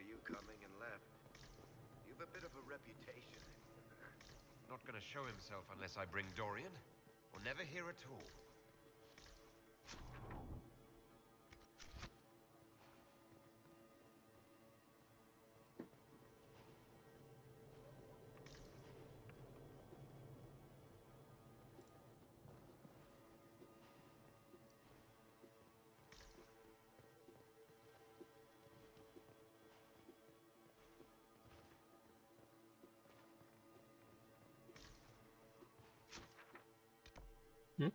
you coming and left. You've a bit of a reputation. Not gonna show himself unless I bring Dorian, or never here at all. Hmm?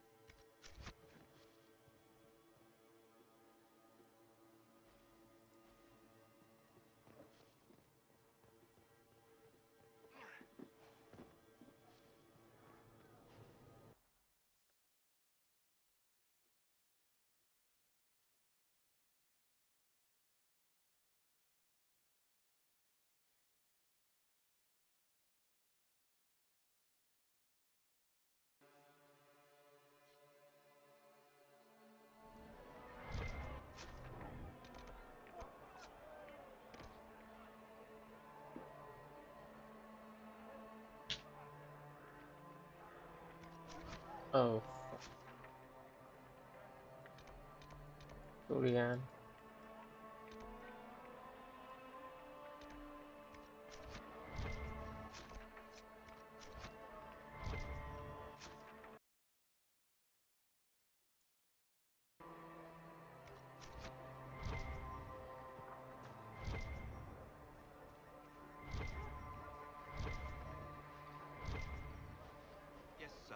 Oh, Durian. Yes, sir.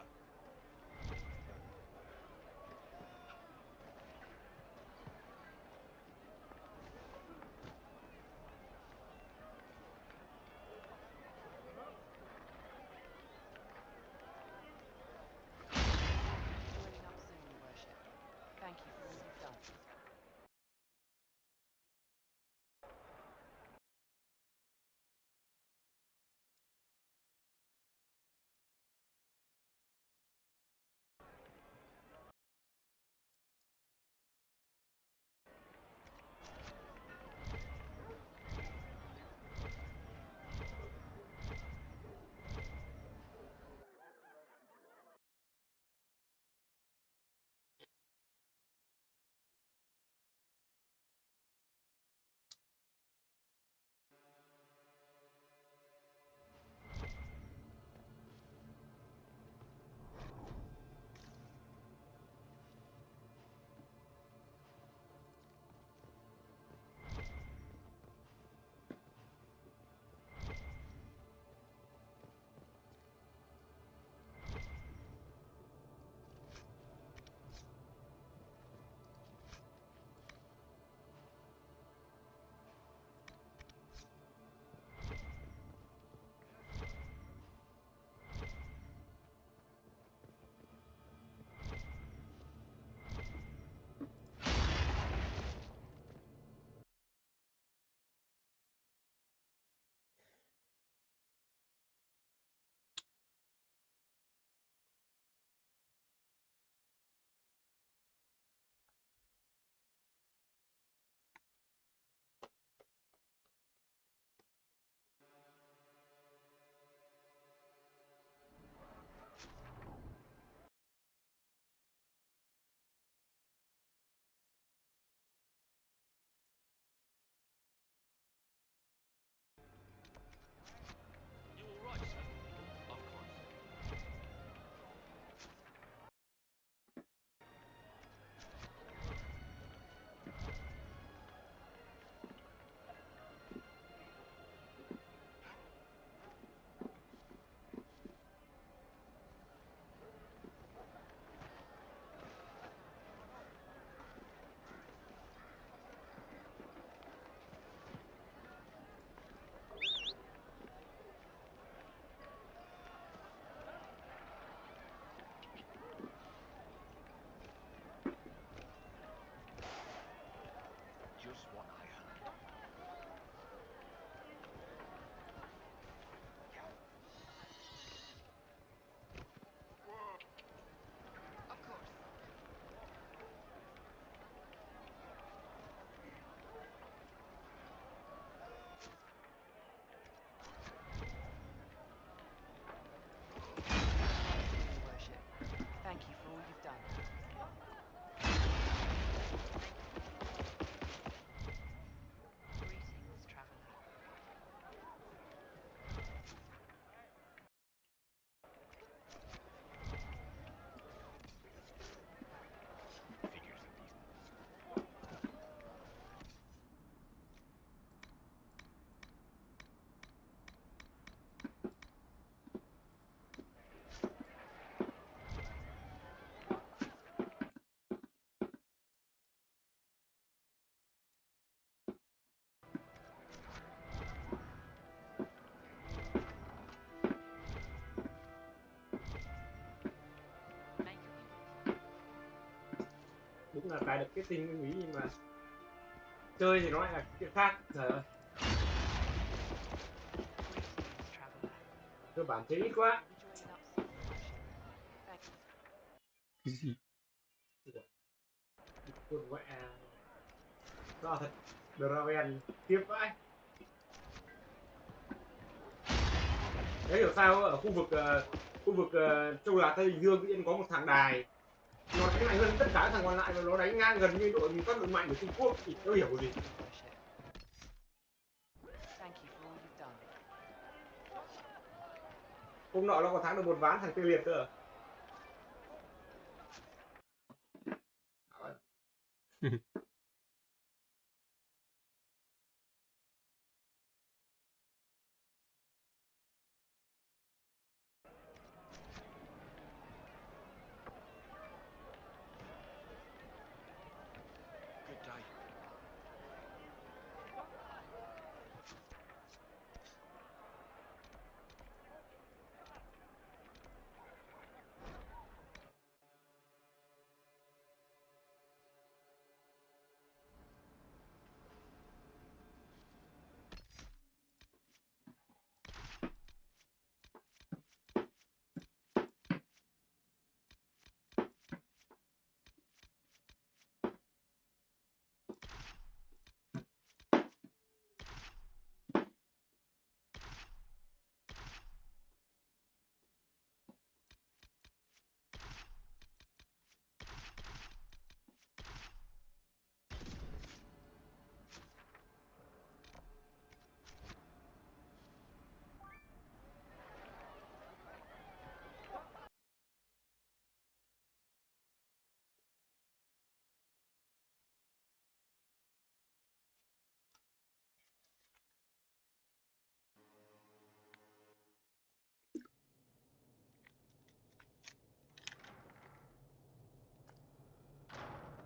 được cái tình ý mà chơi thì nói là chuyện khác. Cơ bản thấy ít quá. Cái gì? Quần mẹ do thật Draven tiếp vãi. Đấy hiểu sao ở khu vực châu Á Tây Bình Dương tự nhiên có một thằng đài nó đánh mạnh hơn tất cả các thằng còn lại và nó đánh ngang gần như đội các đội mạnh của Trung Quốc thì đâu hiểu gì. Hôm nọ nó còn thắng được một ván thằng Tê Liệt cơ. Good day.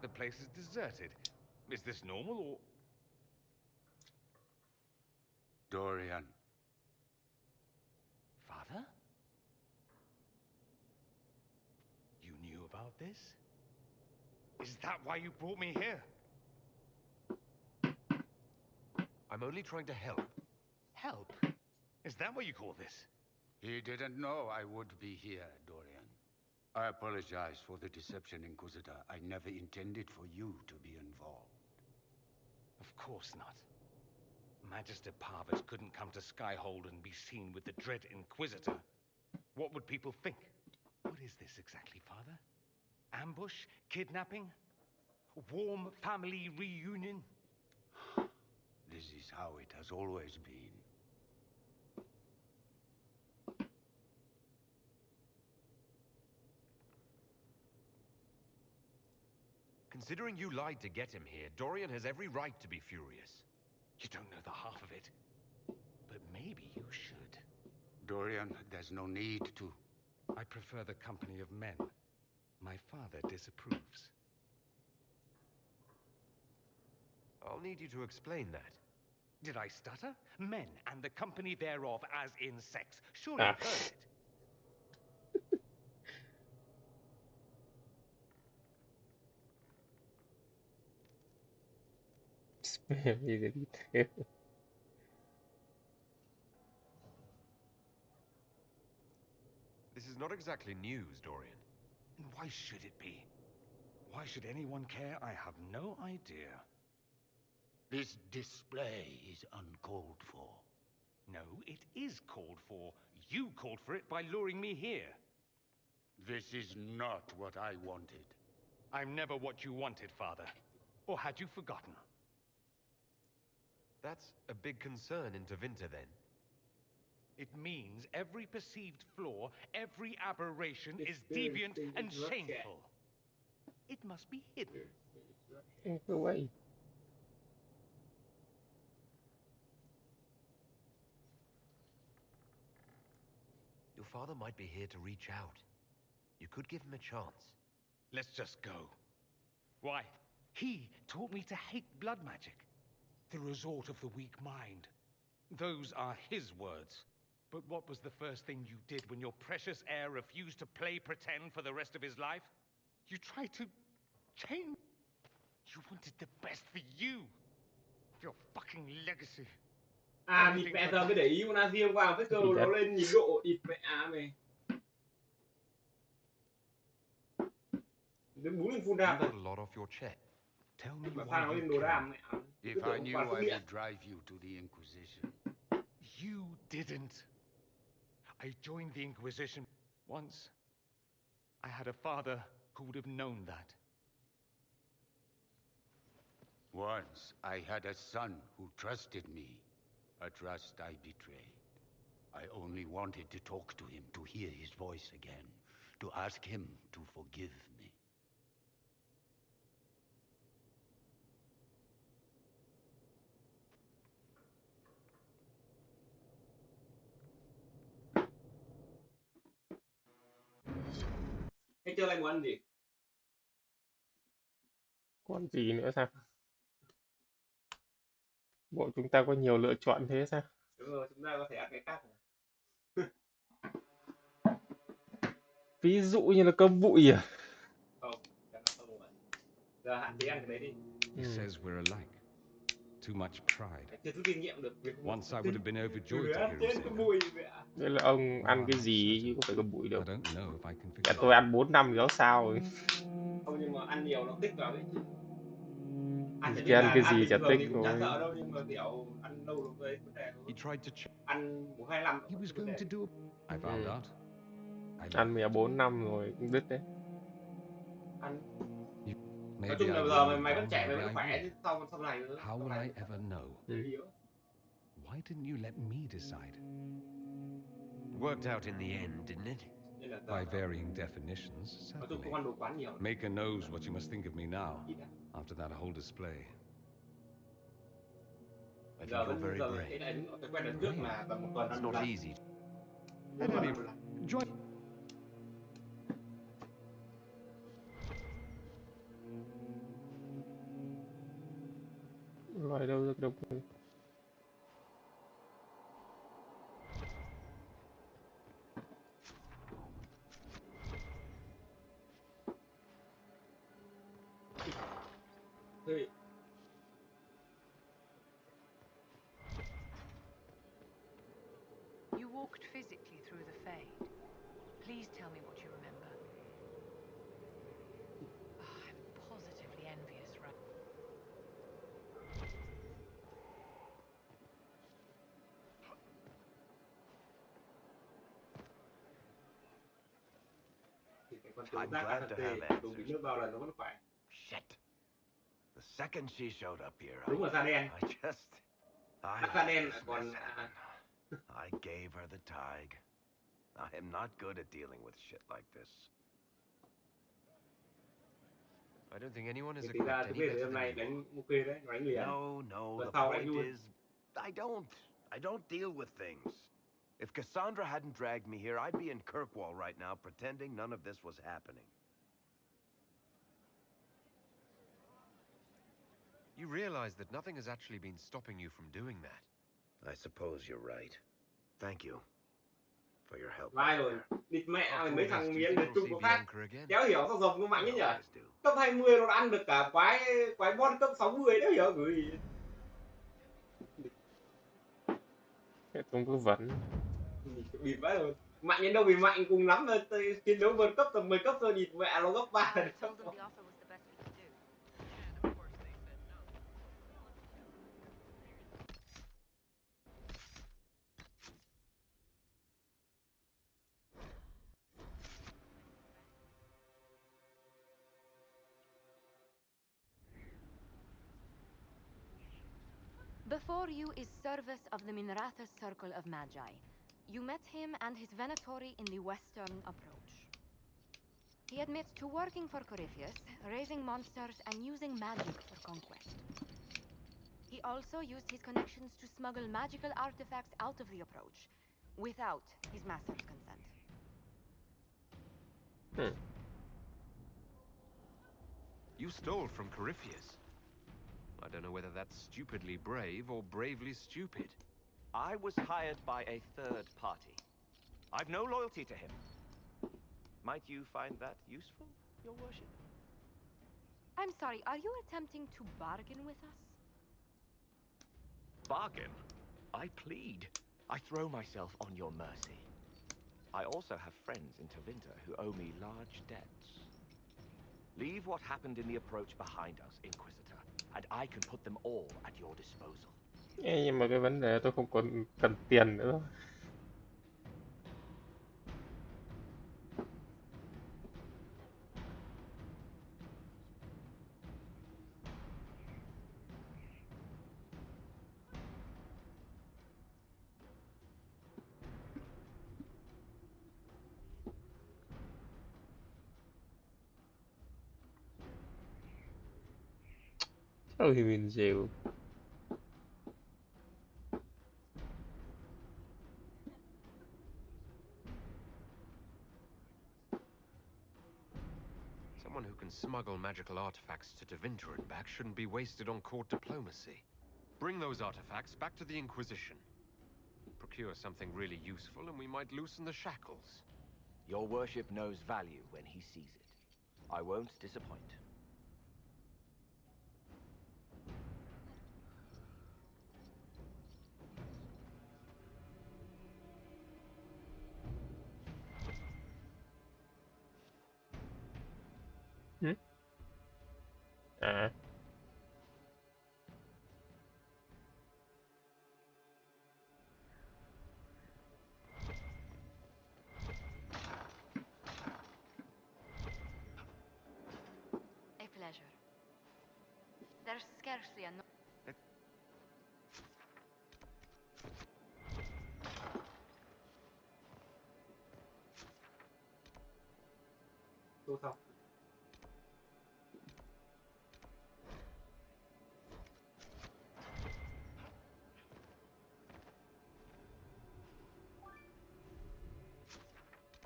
The place is deserted. Is this normal or... Dorian. Father? You knew about this? Is that why you brought me here? I'm only trying to help. Help? Is that what you call this? He didn't know I would be here, Dorian. I apologize for the deception, Inquisitor. I never intended for you to be involved. Of course not. Magister Parvis couldn't come to Skyhold and be seen with the dread Inquisitor. What would people think? What is this exactly, Father? Ambush? Kidnapping? Warm family reunion? This is how it has always been. Considering you lied to get him here, Dorian has every right to be furious. You don't know the half of it. But maybe you should. Dorian, there's no need to. I prefer the company of men. My father disapproves. I'll need you to explain that. Did I stutter? Men and the company thereof as in sex. Surely you've heard it. Spare me the detail. This is not exactly news, Dorian. And why should it be? Why should anyone care? I have no idea. This display is uncalled for. No, it is called for. You called for it by luring me here. This is not what I wanted. I'm never what you wanted, Father. Or had you forgotten? That's a big concern in Tevinter, then. It means every perceived flaw, every aberration is deviant and shameful. It must be hidden. Go away. Your father might be here to reach out. You could give him a chance. Let's just go. Why? He taught me to hate blood magic. The resort of the weak mind. Those are his words. But what was the first thing you did when your precious heir refused to play pretend for the rest of his life? You tried to change. You wanted the best for you. Your fucking legacy. Địt mẹ giờ mới để ý con Azir vào cái cơ Thì nó đất. lên nhịp độ địt mẹ mày. Đến 4 lên full You đam got rồi. a lot off your chest. Tell me Mà why sao nó you lên đồ came. đam mẹ. If Cứ I tưởng ông knew toàn I phúc điện. would drive you to the Inquisition. You didn't. I joined the Inquisition once. I had a father who would have known that. Once I had a son who trusted me, a trust I betrayed. I only wanted to talk to him, to hear his voice again, to ask him to forgive me. Thế chưa lại muốn ăn gì? Còn gì nữa sao? Bộ chúng ta có nhiều lựa chọn thế sao? Đúng rồi, chúng ta có thể ăn cái khác. Ví dụ như là cơm bụi à? Không, chắc là không vậy. Giờ hạn chế ăn cái đấy đi. He says we're alike. Too much pride. Phải chưa rút kinh nghiệm được việc Once I would have been overjoyed to ăn hear chết him cái say bụi that. mẹ. Thế là ông Now ăn I'm cái not gì chứ certain. không phải cơm bụi I đâu. don't know if I can Dạ fix it. tôi ăn 4 năm giáo sao rồi. Không, nhưng mà ăn nhiều nó tích vào đấy chứ. Ăn Thì ăn cái ăn gì bình chả thường tích thì cũng chả thôi. sợ đâu, nhưng mà kiểu ăn lâu rồi đấy vấn đề He thôi. tried to check. Ăn 1-2 năm He was cái vấn going đề. to do. I found out. I Ăn left. mè 4 năm rồi cũng đứt đấy. Ăn. Nói Maybe chung I là would giờ have mày vẫn gone, trẻ, mày maybe vẫn I khỏe would. chứ sau này nữa. How Sau will này I ever know? hiểu. Why didn't you let me decide? Worked out in the end, didn't it? Nên là By giờ varying definitions, nói chung certainly. không ăn đồ quán nhiều. Maker knows what you must think of me now, Ít à. after that whole display. I think Giờ you're vẫn very giờ brave. cái đấy cái quen lần trước là tầm 1 tuần It's ăn một not lần. easy. At any rate, join. Loại đâu được đâu. Thế You walked physically through the fade. Please tell me what you remember. Oh, I'm positively envious, right? thì cái con I'm tướng giác glad to have AFT dùng answers. nước bao lần nó vẫn khỏe. Shit. The second she showed up here, Đúng là da đen. I just... I Da let đen this lại còn mess happen. I gave her the tig. I am not good at dealing with shit like this. I don't think anyone is Thì equipped ra any cái bây giờ better hôm than nay you. đánh ok đấy, nó đánh liền. No, Lần the sau đánh point luôn. is, I don't deal with things. If Cassandra hadn't dragged me here, I'd be in Kirkwall right now pretending none of this was happening. You realize that nothing has actually been stopping you from doing that. I suppose you're right. Thank you for your help. Vai rồi, địt mẹ mày After mấy all this, thằng do you miền think miền we'll Trung see có khác. Bianca again? Kéo hiểu sao rồng nó mạnh We ấy nhỉ? always do. Cấp 20 nó đã ăn được cả quái bon cấp 60 đấy hiểu gửi. Hệ thống cứ vấn. Địt vãi rồi. Mạnh đến đâu vì mạnh cùng lắm là chiến đấu vượt cấp tầm 10 cấp thôi, địt mẹ nó gấp 3 lần. Told them the offer was the best we could do. Before you is Service of the Minratha's Circle of Magi. You met him and his Venatori in the Western Approach. He admits to working for Corypheus, raising monsters, and using magic for conquest. He also used his connections to smuggle magical artifacts out of the Approach, without his master's consent. You stole from Corypheus. I don't know whether that's stupidly brave or bravely stupid. I was hired by a third party. I've no loyalty to him. Might you find that useful, Your Worship? I'm sorry, are you attempting to bargain with us? Bargain? I plead. I throw myself on your mercy. I also have friends in Tevinter who owe me large debts. Leave what happened in the approach behind us, Inquisitor, and I can put them all at your disposal. Ê, nhưng mà cái vấn đề tôi không còn cần tiền nữa. Sao thì mình chịu. Someone who can smuggle magical artifacts to Tevinter and back shouldn't be wasted on court diplomacy. Bring those artifacts back to the Inquisition. Procure something really useful and we might loosen the shackles. Your worship knows value when he sees it. I won't disappoint. Ừ? À. A pleasure. There's scarcely a Tôi xong.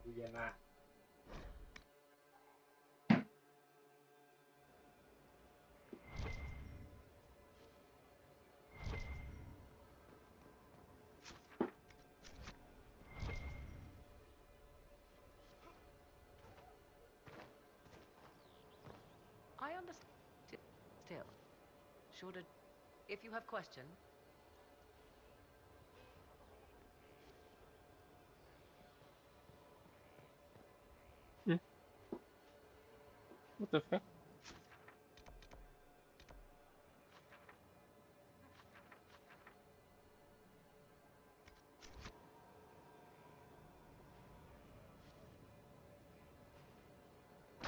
Vienna. I understand. Still, should if you have question. Ừ. What the fuck?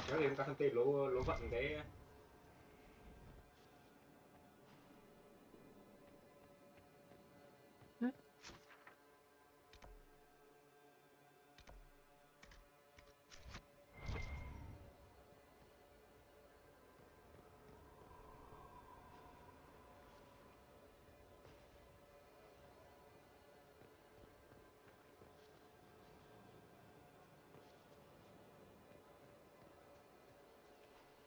Kéo thì chúng ta không tìm lỗ vận cái Ừ.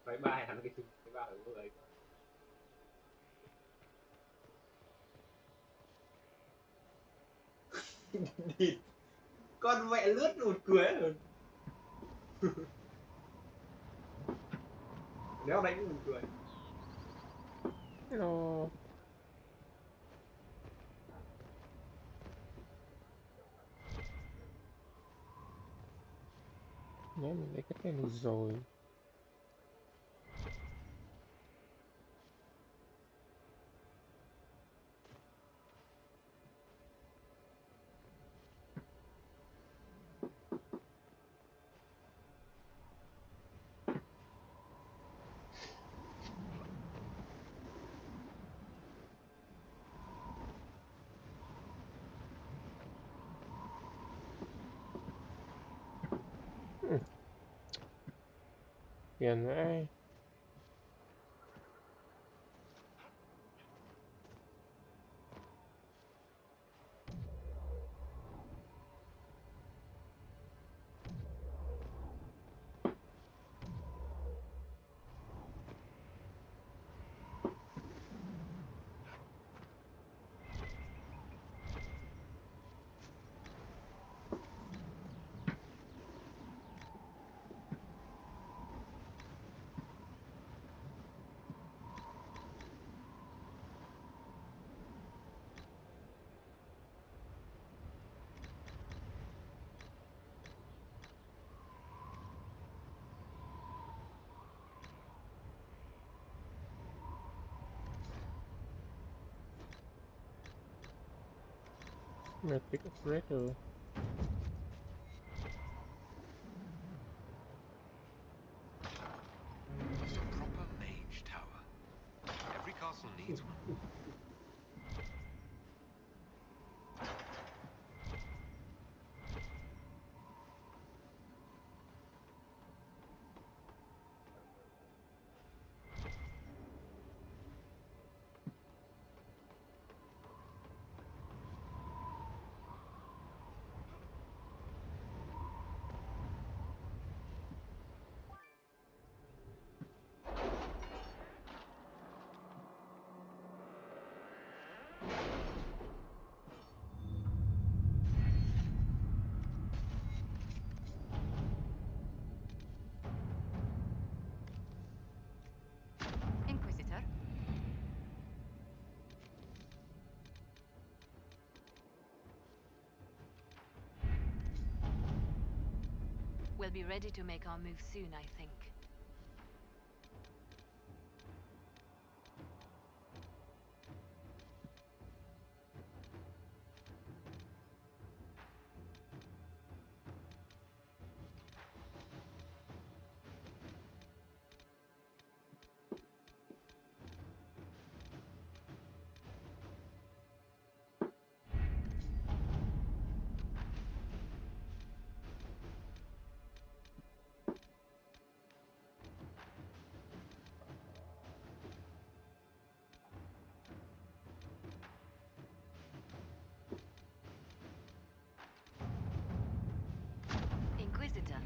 váy bay hẳn cái thứ váy bay ở người đi con mẹ lướt một cười rồi. Nếu đánh cũng buồn cười. Hello. Nhớ mình lấy cái tên này rồi. Ừ. Phiền vãi. Epic operator. It's a proper mage tower. Every castle needs one. Inquisitor, we'll be ready to make our move soon, I think. Inquisitor.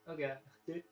Ok, chết.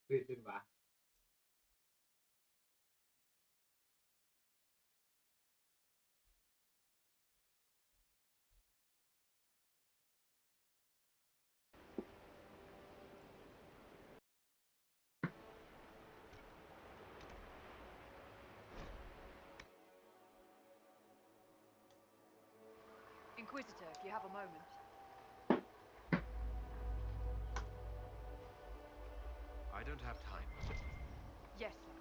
Lên trên bả. Inquisitor, if you have a moment. I don't have time. Yes, sir.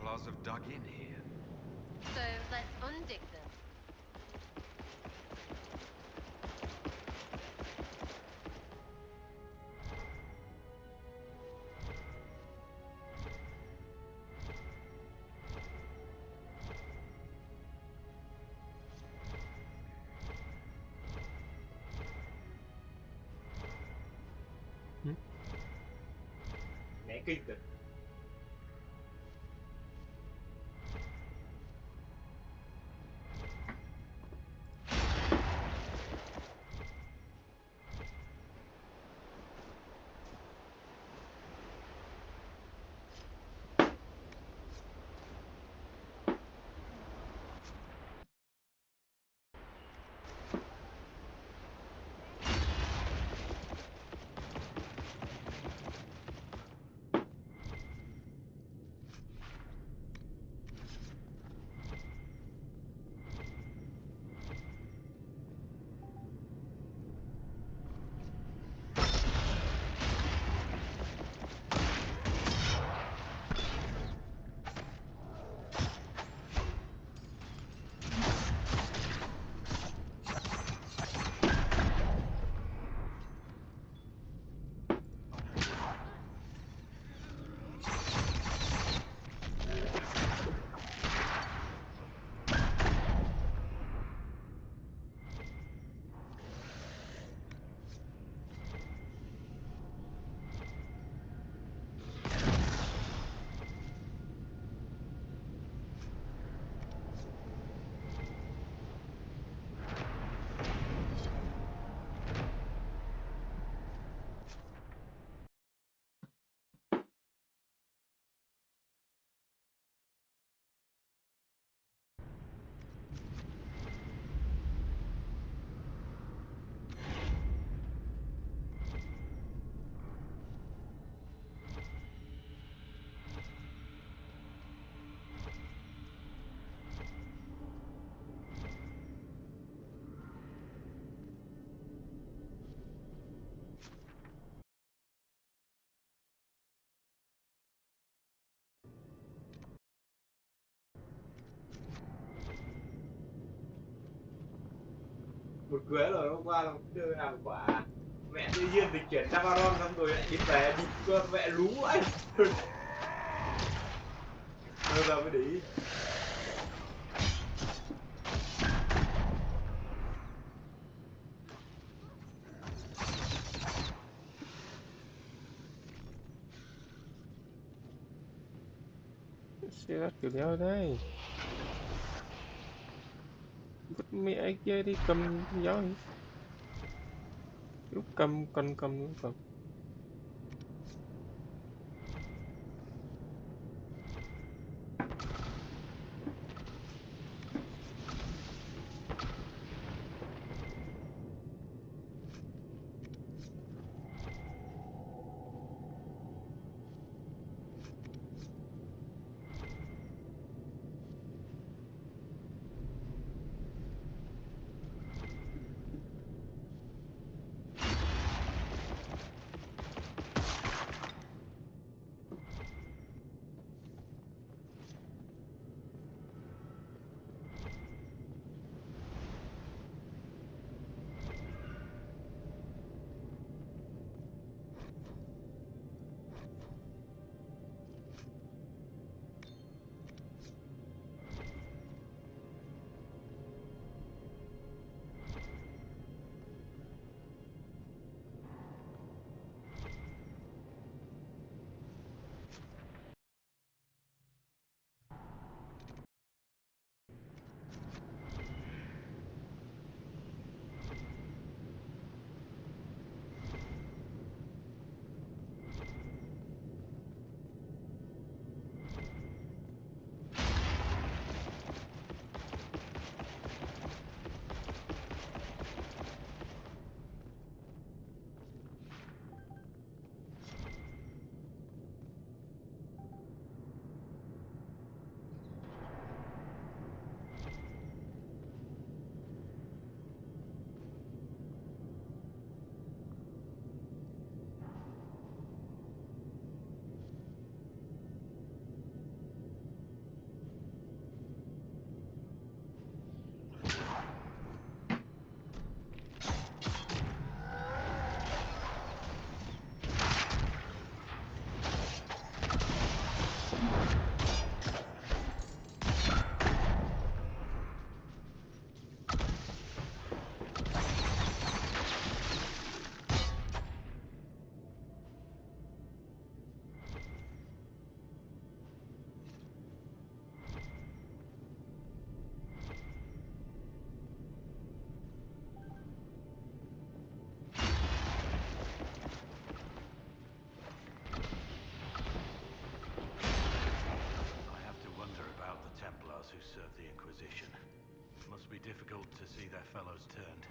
Templars have dug in here. So let's undig them. Né kinh thật. Một quế rồi hôm qua là đưa làm quả mẹ tự nhiên thì chuyển Navarone xong rồi lại đi về đi cơ mẹ lú ấy. Bây giờ mới để ý. Xe rách kiểu đéo đây. Vứt mẹ kia đi cầm giáo đi. Lúc cầm cầm cầm lúc cầm. that fellow's turned.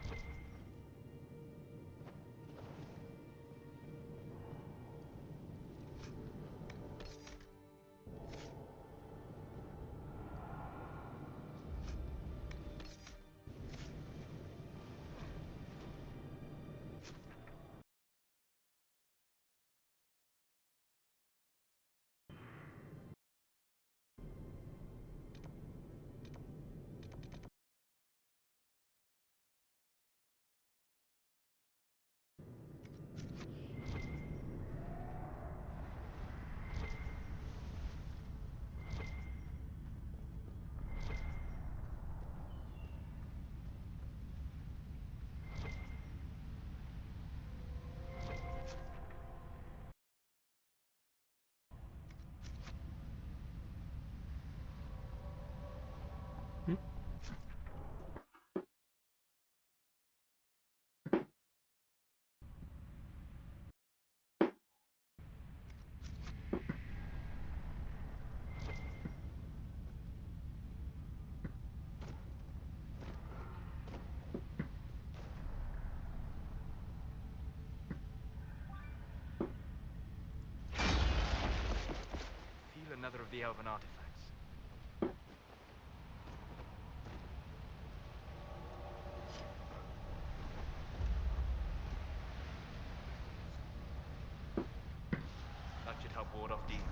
Feel another of the elven artifacts. That should help ward off demons.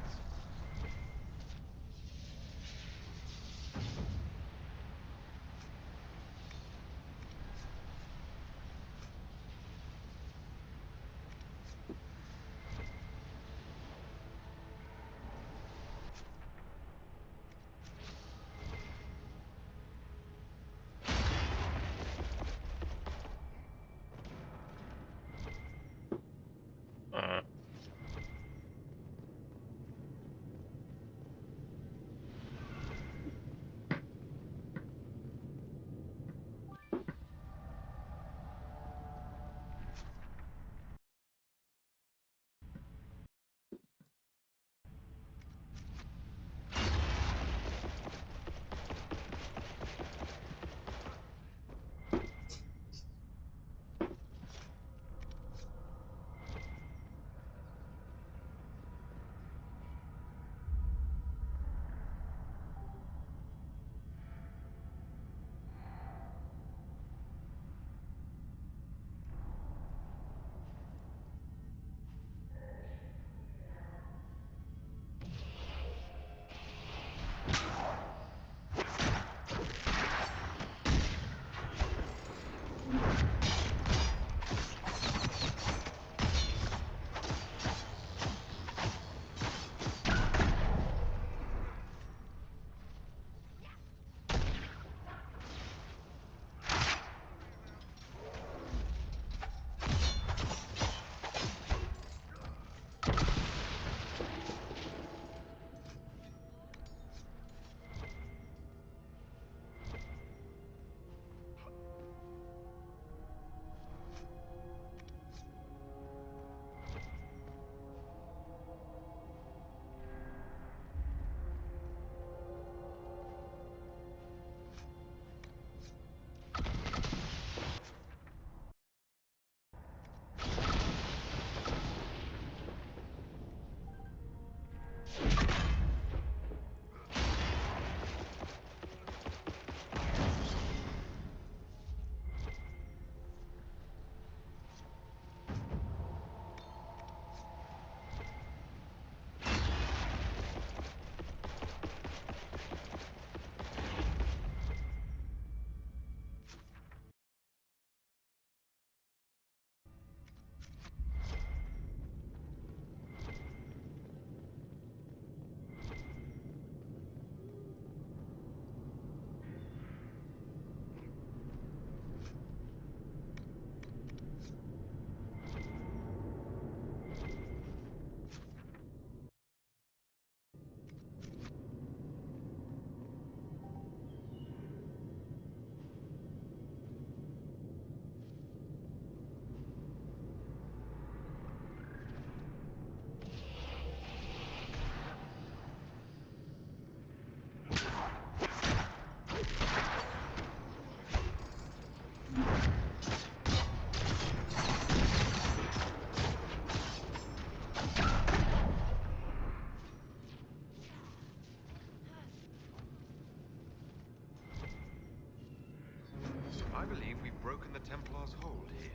Templars hold here.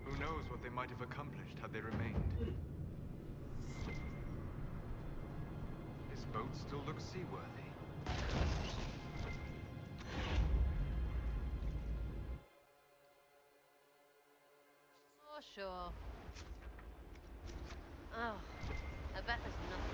Who knows what they might have accomplished had they remained. This boat still looks seaworthy. Oh, sure. Oh, I bet there's nothing.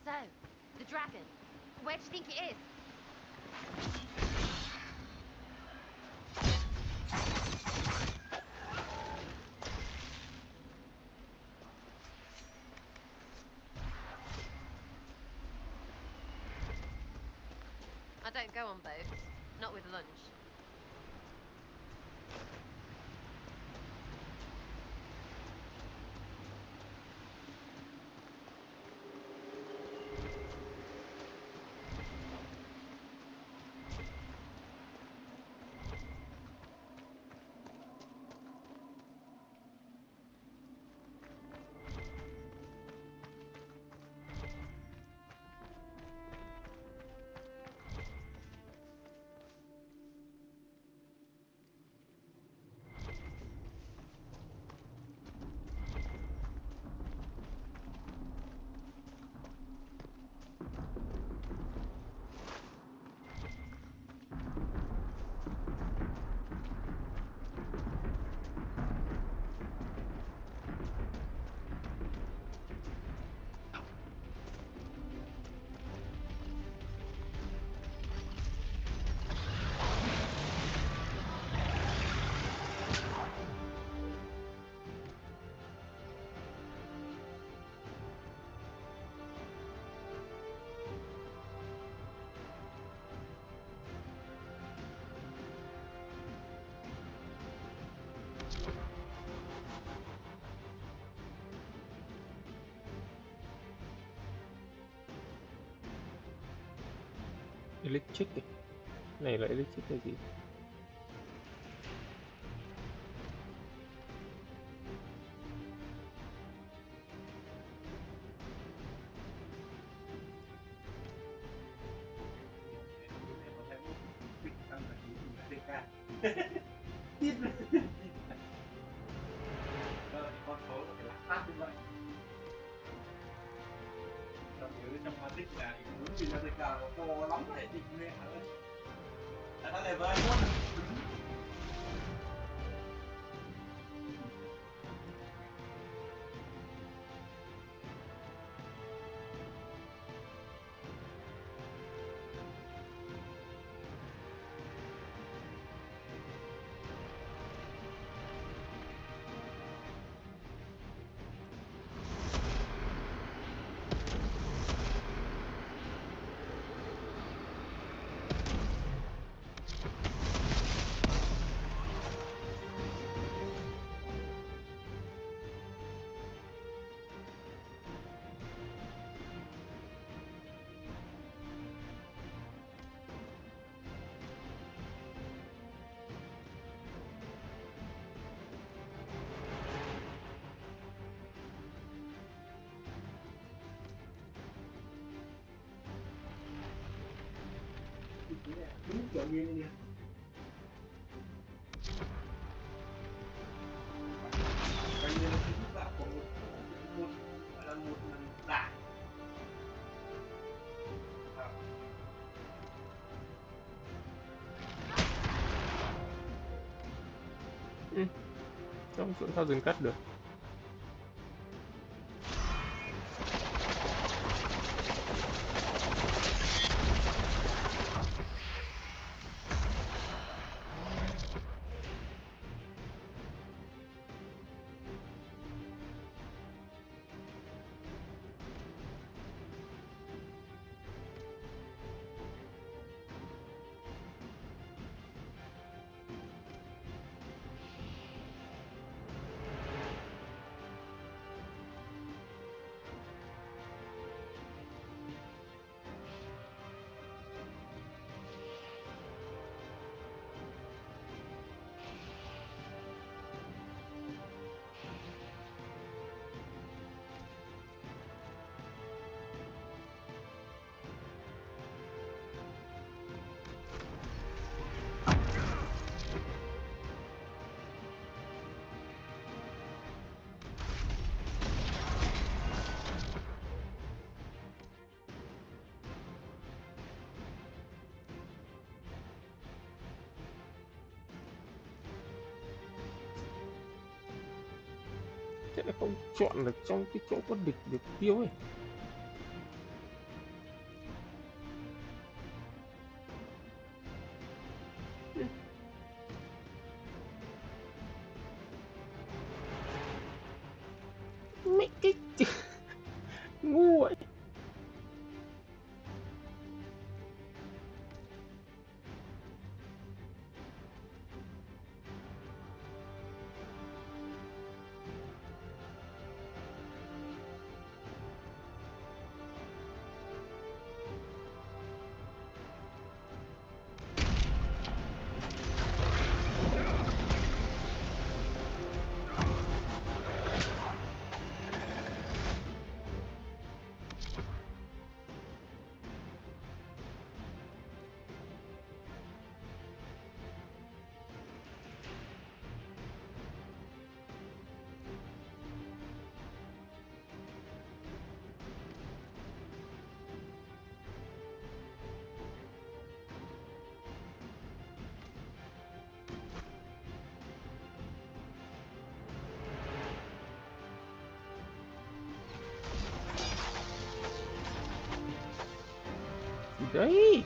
So, the dragon. Where do you think it is? I don't go on boats. Not with lunch. Electric à? Này là electric là gì? Tiếp con số là phải lắp ráp như vậy. Trong nhớ trong Matrix là đúng vì là cao to lắm đấy thì mẹ ơi. Nó level 1. đúng kiểu như này. Coi như là chính vào của một gọi là một đảng. Trong chỗ sao dừng cắt được. Thế lại không chọn được trong cái chỗ có địch được tiêu ấy. Mẹ cái ngu vậy. Đấy.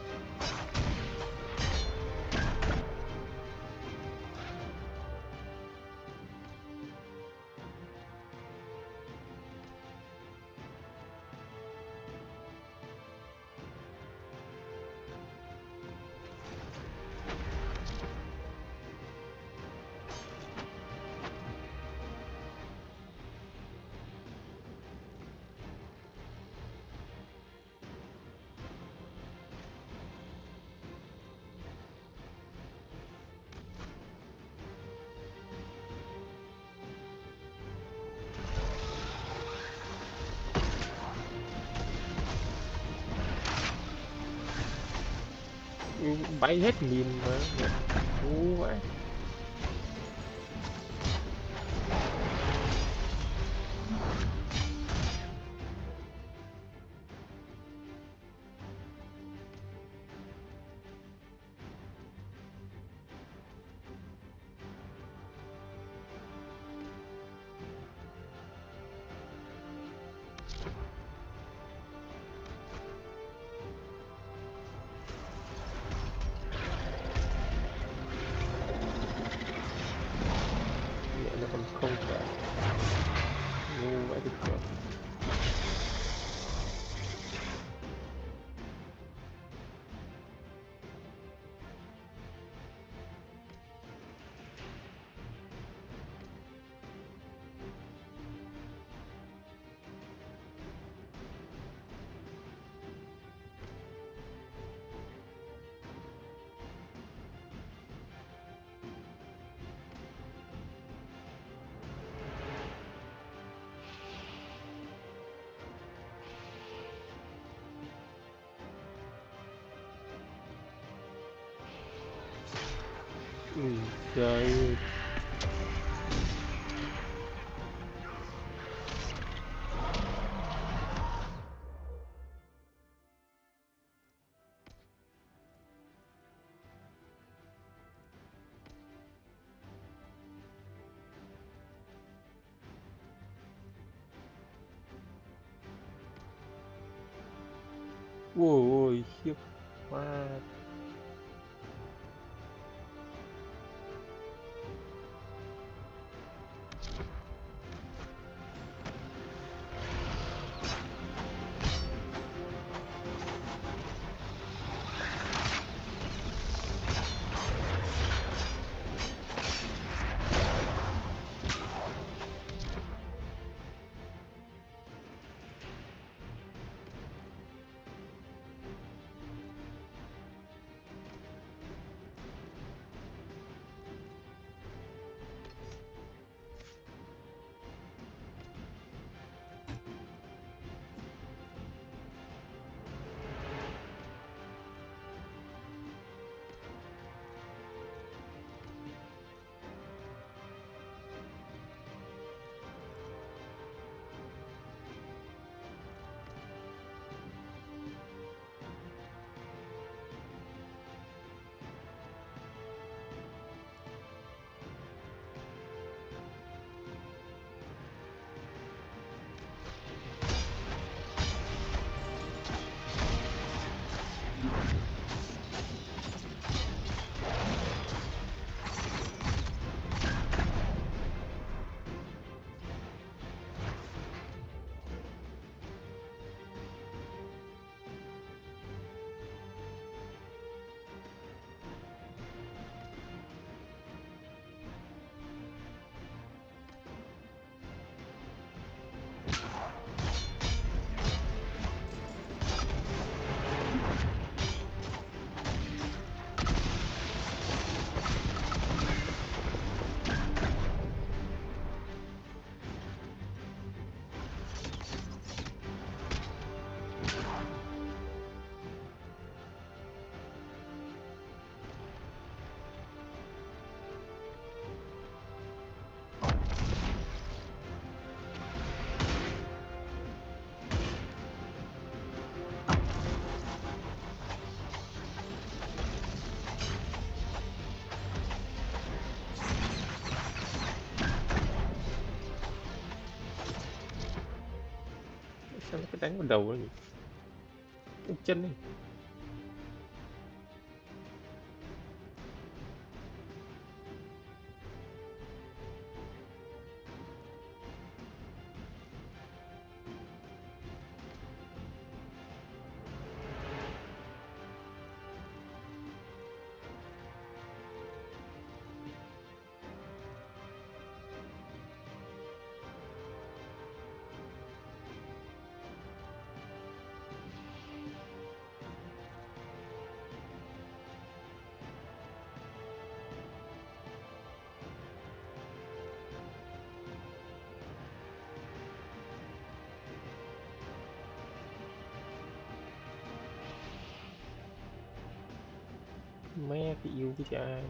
Bay hết mìn mà. Ngu vậy. Ui trời ơi. Ôi khiếp. Má. Sao nó cứ đánh vào đầu nó nhỉ? Cái chân này. Mẹ cái yêu cái cha.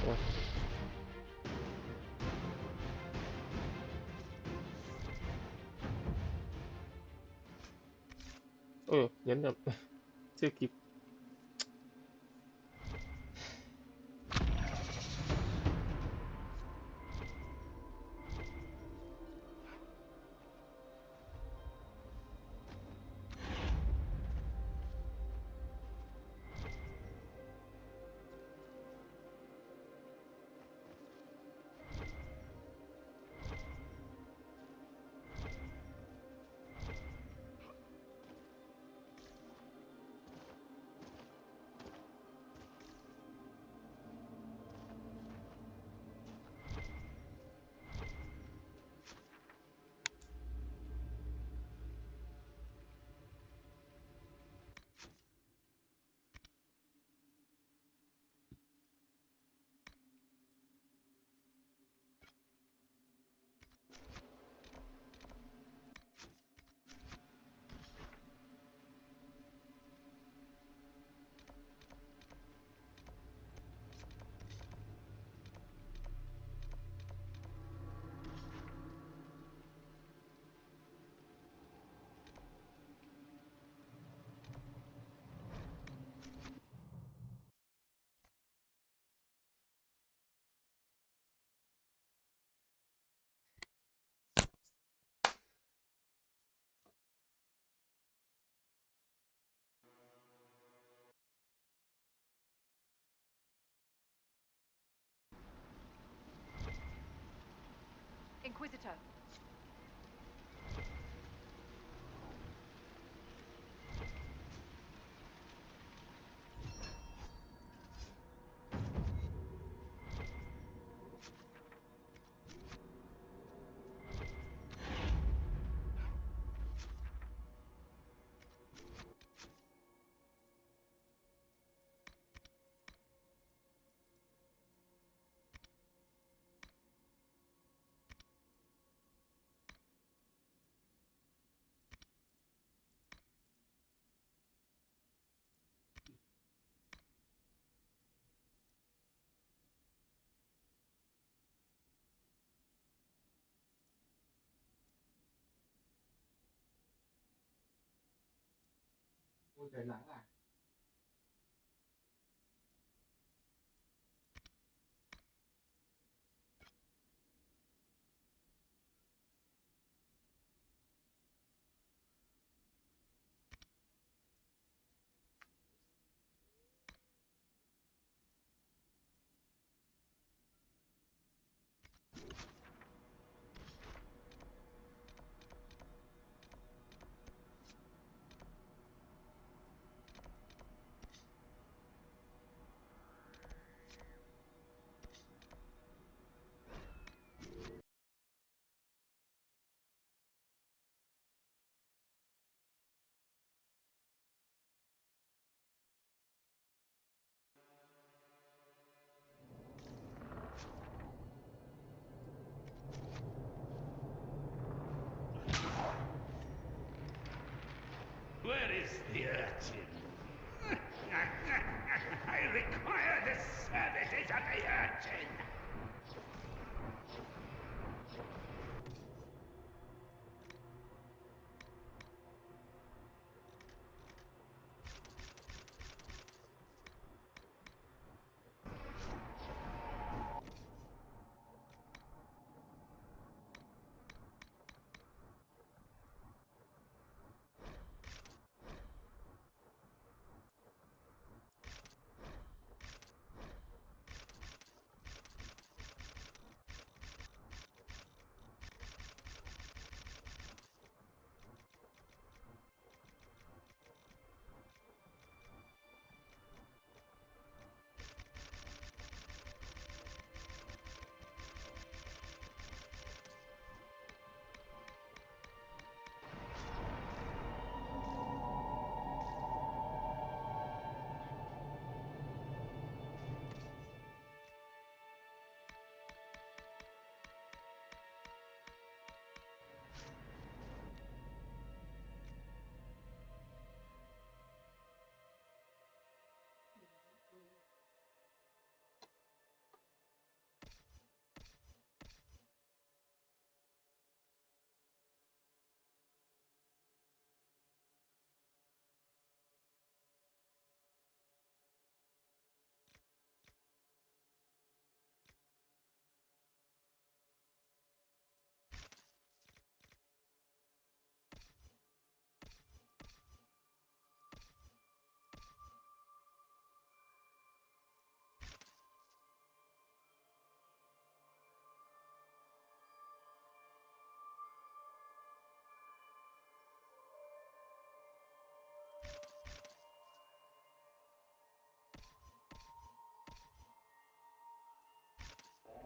Ôi. Ôi, nhấn nhầm. Chưa kịp. Inquisitor. Ôi trời nắng à. Where is the urchin? I require the services of the urchin!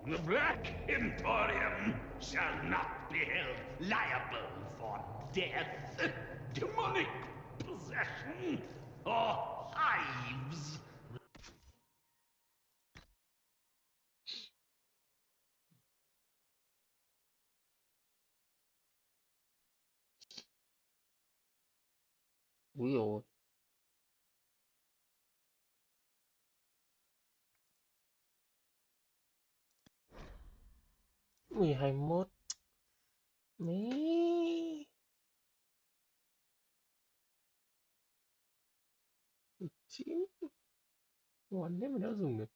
The Black Emporium shall not be held liable for death, demonic possession, or hives. Úi ôi. 1021 mấy 9 ngon đấy mà đã dùng được.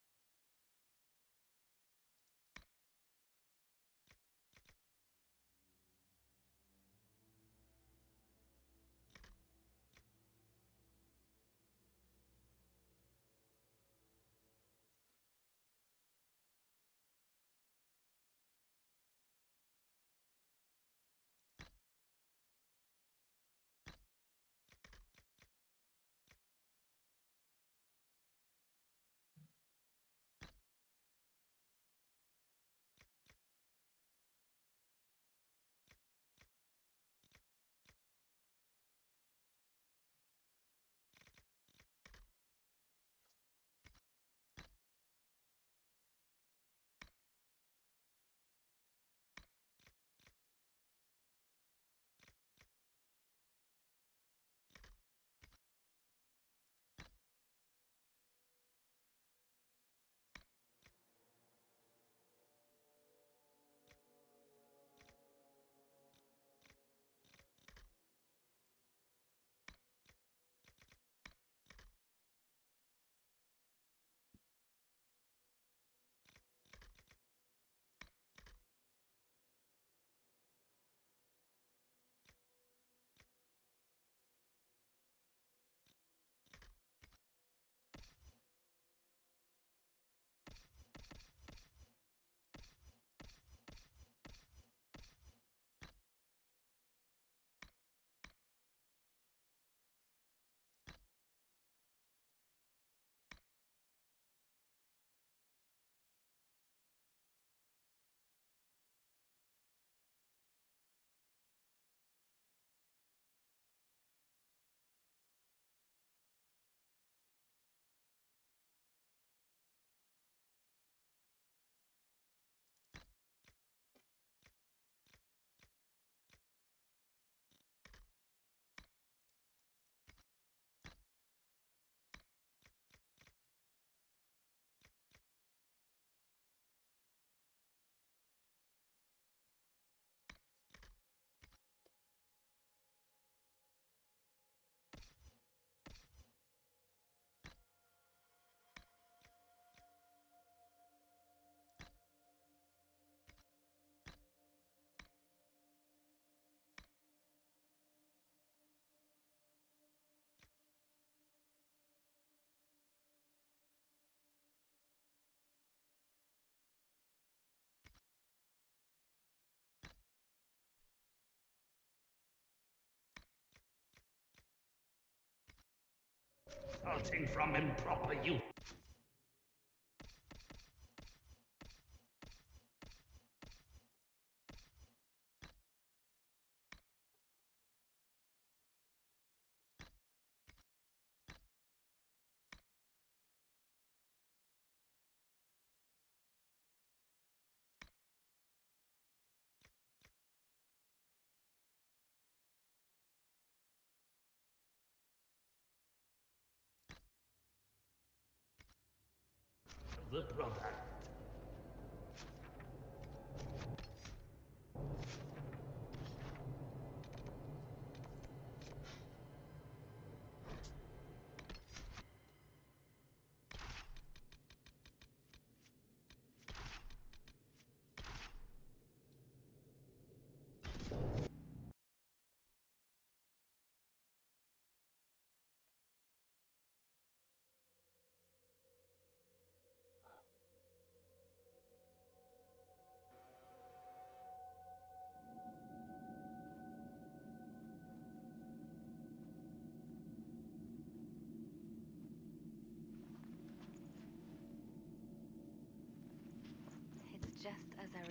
Resulting from improper use. The product.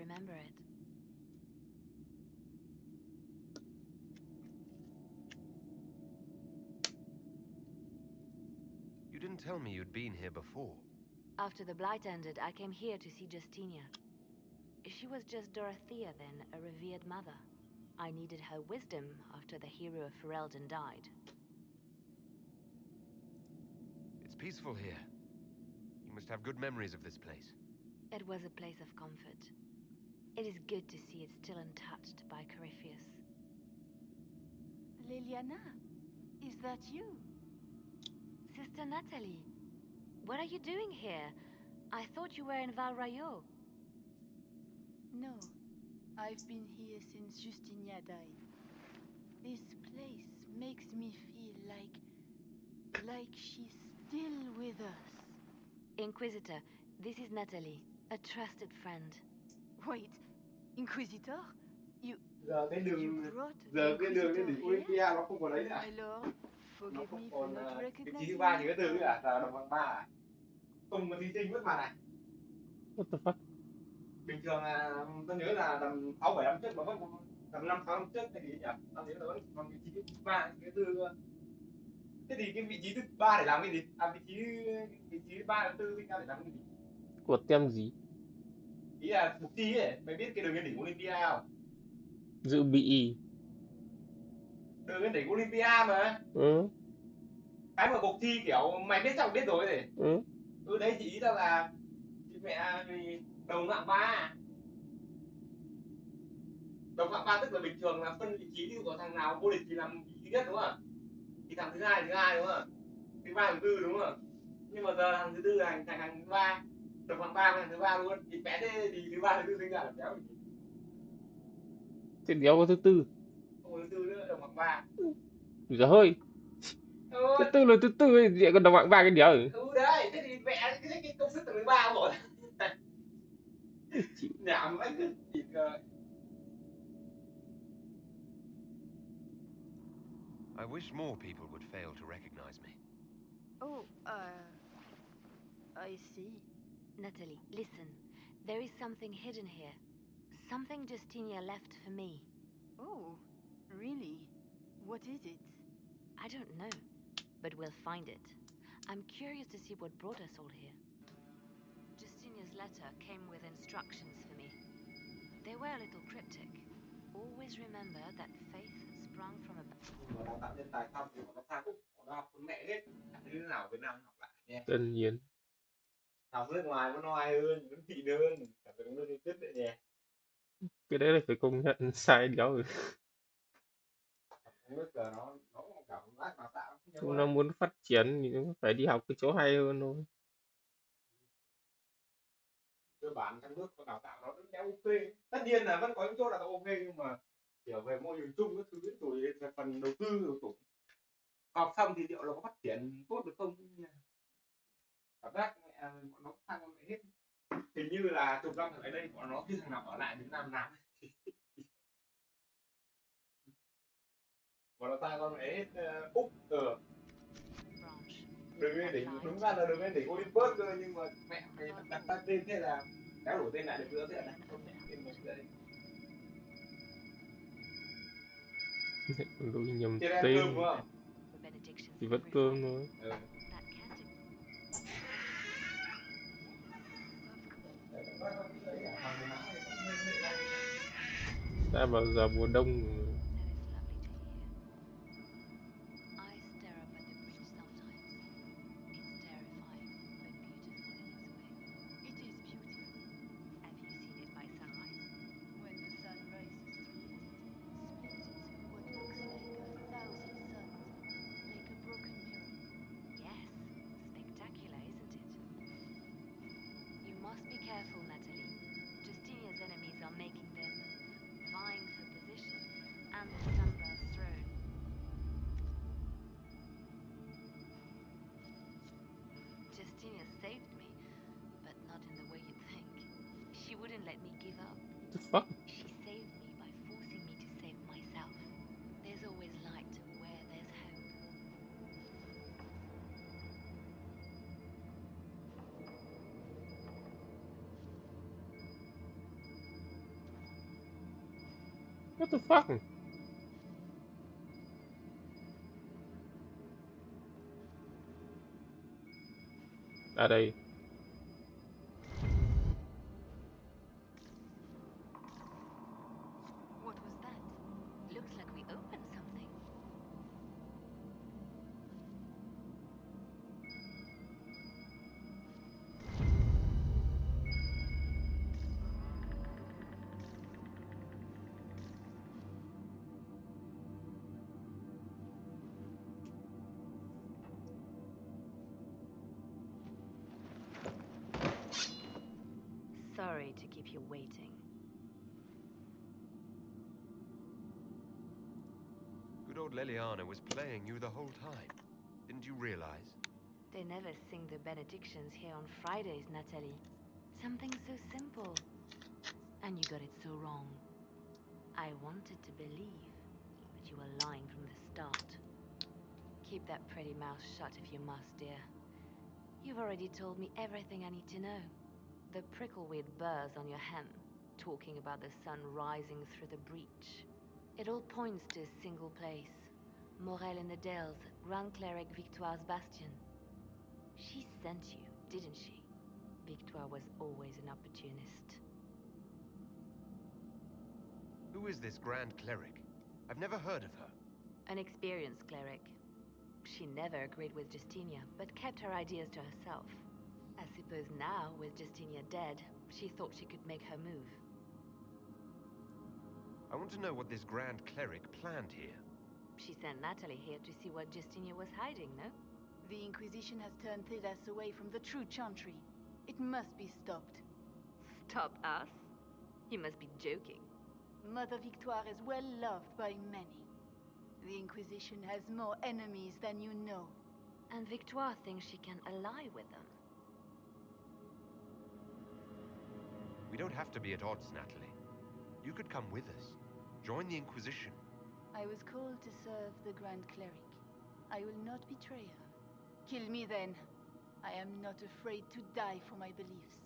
remember it. You didn't tell me you'd been here before. After the Blight ended, I came here to see Justinia. She was just Dorothea then, a revered mother. I needed her wisdom after the hero of Ferelden died. It's peaceful here. You must have good memories of this place. It was a place of comfort. It is good to see it still untouched by Corypheus. Liliana, is that you? Sister Natalie, what are you doing here? I thought you were in Val Rayo. No, I've been here since Justinia died. This place makes me feel like she's still with us. Inquisitor, this is Natalie, a trusted friend. Wait, Inquisitor? Giờ cái đường You brought the giờ cái đường lên Inquisitor đỉnh here? Olympia nó không còn đấy nữa. My lord, Nó forgive không me for còn not vị trí thứ recognizing ba thì you. cái thứ là đồng bằng ba à? Không có thí sinh mất mặt này. What the fuck? Bình thường là tôi nhớ là tầm 6-7 năm trước mà vẫn còn tầm 5-6 năm trước hay gì nhỉ? Tao nhớ là vẫn còn vị trí thứ ba, thứ tư. Thế thì cái vị trí thứ ba để làm cái gì? À vị trí thứ ba, thứ tư thì để làm cái gì? Của tem gì? Ý là mục chi ấy, mày biết cái đường lên đỉnh Olympia không? Dự bị. Đường lên đỉnh Olympia mà. Ừ. Cái mà cuộc thi kiểu mày biết chắc biết rồi gì? Ừ. Đấy chỉ ý là chị mẹ đồng hạng ba. Đồng hạng ba tức là bình thường là phân vị trí, ví dụ có thằng nào vô địch thì làm vị trí nhất đúng không? Thì thằng thứ hai đúng không? Thứ ba thứ tư đúng không? Nhưng mà giờ thằng thứ tư là thằng thứ ba, đồng hạng ba thằng thứ ba luôn. Thì vẽ thế thì thứ ba thứ tư sinh ra là kéo gì? Thế đéo có thứ tư. Không có thứ tư nữa, đồng hạng ba. Giờ hơi. Thứ tư là thứ tư ấy, lại còn đồng hạng ba cái đéo rồi. Đấy, thế thì vẽ cái công thức thứ ba rồi. Nhảm ấy cứ chỉ I wish more people would fail to recognize me. Oh, I see. Natalie, listen. There is something hidden here. Something Justinia left for me. Oh, really? What is it? I don't know, but we'll find it. I'm curious to see what brought us all here. Justinia's letter came with instructions for me. They were a little cryptic. Always remember that faith sprung from a... đào tạo nhân tài xong thì nó sang Úc, nó học con mẹ hết. Thế nào Việt Nam học lại nhé. Tất nhiên. Học nước ngoài nó oai hơn, nó thị hơn, cả về nó tiếp đấy nhỉ. Cái đấy là phải công nhận sai đéo rồi. Nước giờ nó cảm giác đào tạo Chúng nó muốn phát triển thì nó phải đi học cái chỗ hay hơn thôi. cơ bản trong nước có đào tạo nó vẫn đéo ok. Tất nhiên là vẫn có những chỗ đào tạo ok nhưng mà kiểu về môi trường chung các thứ rồi về phần đầu tư rồi cũng học xong thì liệu nó có phát triển tốt được không? Cảm giác bọn nó sang con mẹ hết. Hình như là chục năm ở đây bọn nó khi thằng nào ở lại Việt Nam làm bọn nó sang con mẹ hết Úc đừng lên đỉnh, đúng ra là đừng lên đỉnh Olympus cơ, nhưng mà mẹ mày đặt ta tên thế là kéo đổi tên lại được nữa, thế là đặt con mẹ tên mình đây. Lỗi nhầm Trên ăn tên cơm đúng không? thì vẫn cơm thôi. Đã vào giờ mùa đông rồi. Careful, Natalie. Justinia's enemies are making their move, vying for position and the Sunbrell's throne. Justinia saved me, but not in the way you'd think. She wouldn't let me give up. The fuck? She saved me by forcing me to save myself. There's always light where there's hope. What the fuck? À đây. What was that? Looks like we opened something. Sorry to keep you waiting. Good old Leliana was playing you the whole time. Didn't you realize? They never sing the benedictions here on Fridays, Natalie. Something so simple. And you got it so wrong. I wanted to believe, but you were lying from the start. Keep that pretty mouth shut if you must, dear. You've already told me everything I need to know. The prickleweed burrs on your hem, talking about the sun rising through the breach. It all points to a single place. Morel in the Dales, Grand Cleric Victoire's bastion. She sent you, didn't she? Victoire was always an opportunist. Who is this Grand Cleric? I've never heard of her. An experienced cleric. She never agreed with Justinia, but kept her ideas to herself. I suppose now, with Justinia dead, she thought she could make her move. I want to know what this Grand Cleric planned here. She sent Natalie here to see what Justinia was hiding, no? The Inquisition has turned Thedas away from the true chantry. It must be stopped. Stop us? You must be joking. Mother Victoire is well loved by many. The Inquisition has more enemies than you know. And Victoire thinks she can ally with them. We don't have to be at odds, Natalie. You could come with us. Join the Inquisition. I was called to serve the Grand Cleric. I will not betray her. Kill me then. I am not afraid to die for my beliefs.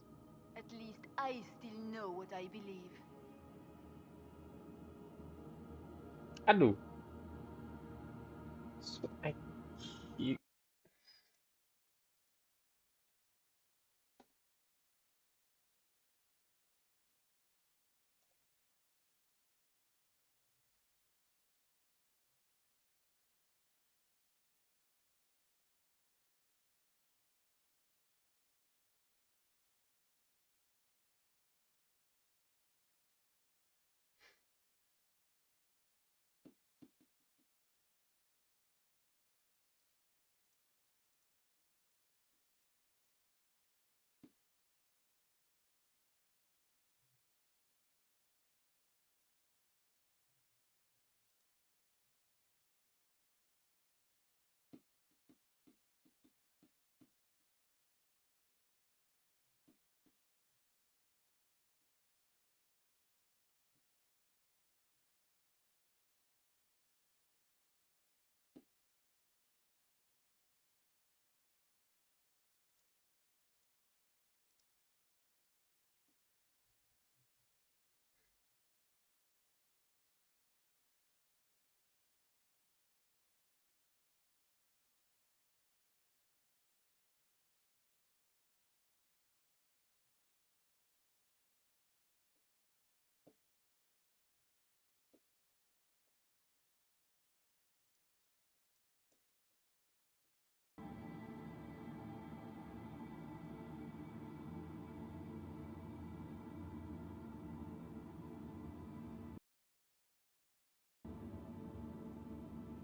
At least I still know what I believe. Aduh. So you...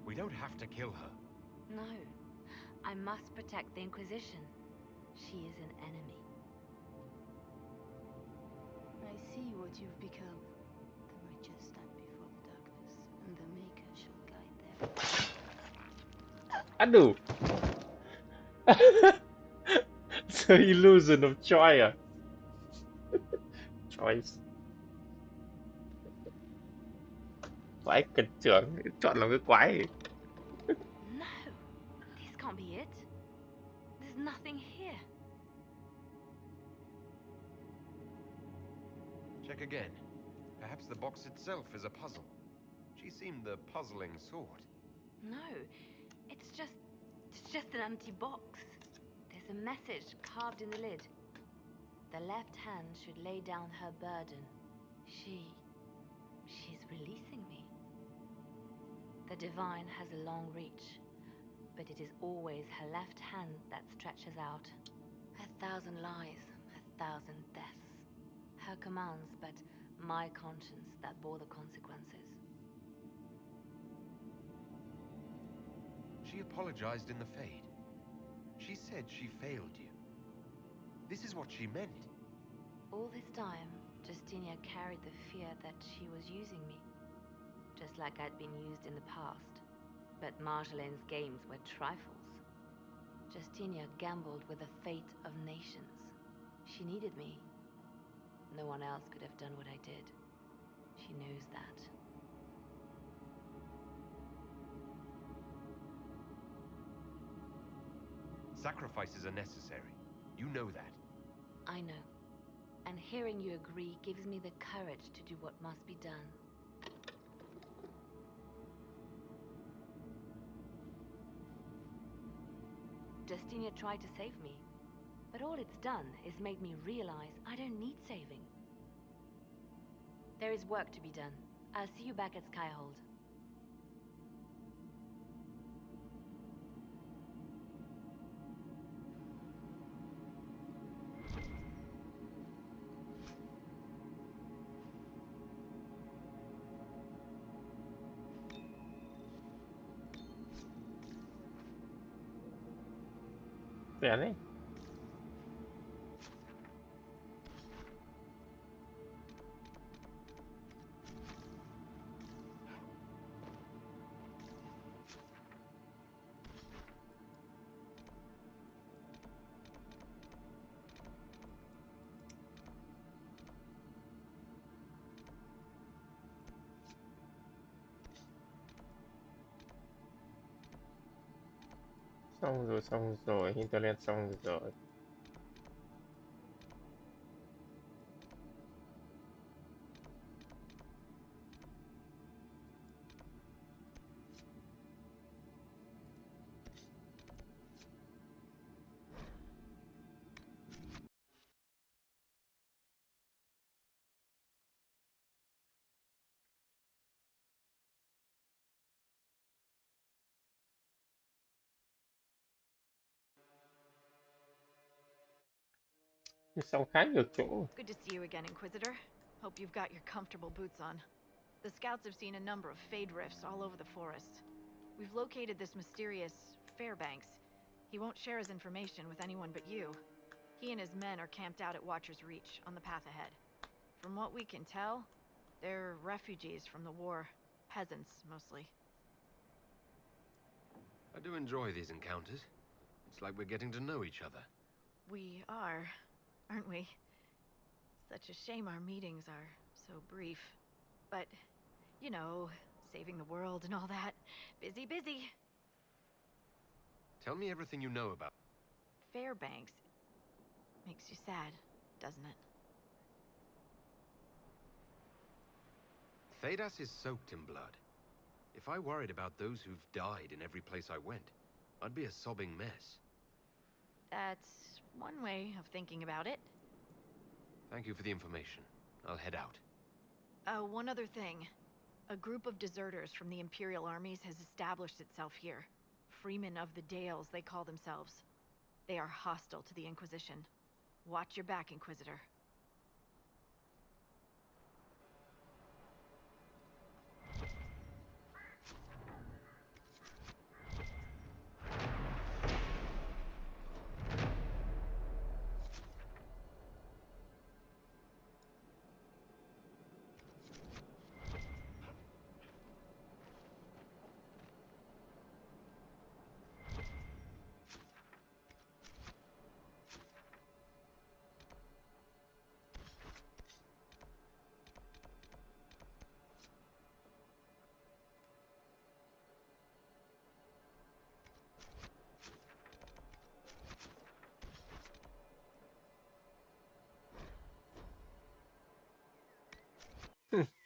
We don't have to kill her. No. I must protect the Inquisition. She is an enemy. I see what you've become. The righteous stand before the darkness, and the Maker shall guide them. Aduh. The illusion of choice. Choice. Quái kịch trưởng chọn làm cái quái gì? No. This can't be it. There's nothing here. Check again. Perhaps the box itself is a puzzle. She seemed the puzzling sort. No, it's just an empty box. There's a message carved in the lid. The left hand should lay down her burden. She's releasing me. The divine has a long reach, but it is always her left hand that stretches out. 1,000 lies, 1,000 deaths. Her commands, but my conscience that bore the consequences. She apologized in the Fade. She said she failed you. This is what she meant. All this time, Justinia carried the fear that she was using me, just like I'd been used in the past. But Marjolaine's games were trifles. Justinia gambled with the fate of nations. She needed me. No one else could have done what I did. She knows that. Sacrifices are necessary. You know that. I know. And hearing you agree gives me the courage to do what must be done. Justinia tried to save me, but all it's done is made me realize I don't need saving. There is work to be done. I'll see you back at Skyhold. Rẻ đấy. Xong rồi, internet xong rồi. Xong khá nhiều chỗ. Good to see you again, Inquisitor. Hope you've got your comfortable boots on. The scouts have seen a number of Fade rifts all over the forest. We've located this mysterious Fairbanks. He won't share his information with anyone but you. He and his men are camped out at Watcher's Reach, on the path ahead. From what we can tell, they're refugees from the war. Peasants, mostly. I do enjoy these encounters. It's like we're getting to know each other. We are, aren't we? Such a shame our meetings are so brief. But, you know, saving the world and all that. Busy, busy. Tell me everything you know about. Fairbanks. Makes you sad, doesn't it? Thedas is soaked in blood. If I worried about those who've died in every place I went, I'd be a sobbing mess. That's one way of thinking about it. Thank you for the information. I'll head out. One other thing. A group of deserters from the Imperial armies has established itself here. Freemen of the Dales, they call themselves. They are hostile to the Inquisition. Watch your back, Inquisitor.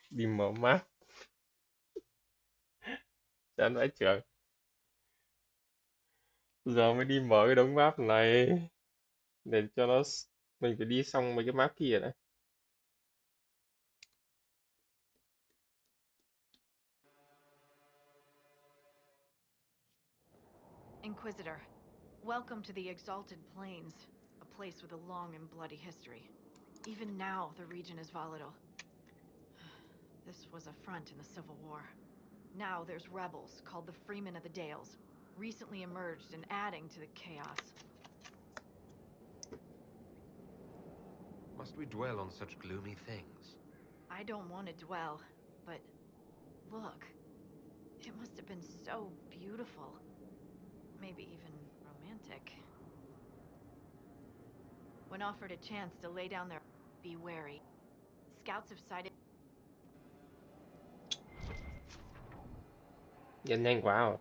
Đi mở map. Chán vãi chưởng. Giờ mới đi mở cái đống map này để cho nó mình phải đi xong mấy cái map kia đã. Inquisitor, welcome to the Exalted Plains, a place with a long and bloody history. Even now, the region is volatile. This was a front in the Civil War. Now there's rebels called the Freemen of the Dales, recently emerged and adding to the chaos. Must we dwell on such gloomy things? I don't want to dwell, but look. It must have been so beautiful. Maybe even romantic. When offered a chance to lay down their... Be wary. Scouts have sighted... Nhanh nhanh quá rồi.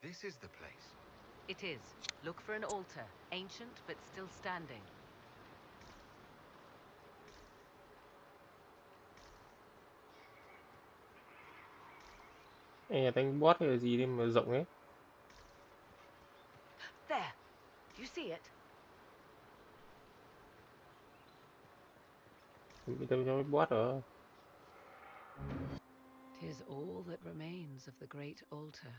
This is the place. It is. Look for an altar, ancient but still standing. Ê, đánh boss hay là gì đi mà rộng ấy. There. You see it? Bị tâm cho cái boss rồi. 'Tis all that remains of the great altar.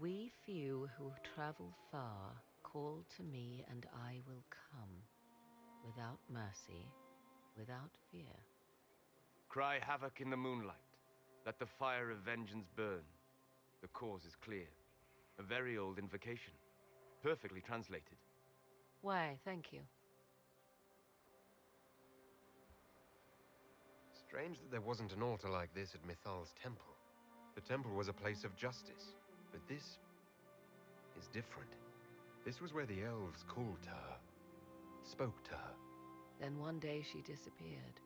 We few who travel far call to me and I will come, without mercy, without fear. Cry havoc in the moonlight. Let the fire of vengeance burn. The cause is clear. A very old invocation. Perfectly translated. Why, thank you. Strange that there wasn't an altar like this at Mithal's temple. The temple was a place of justice, but this is different. This was where the elves called to her, spoke to her. Then one day she disappeared,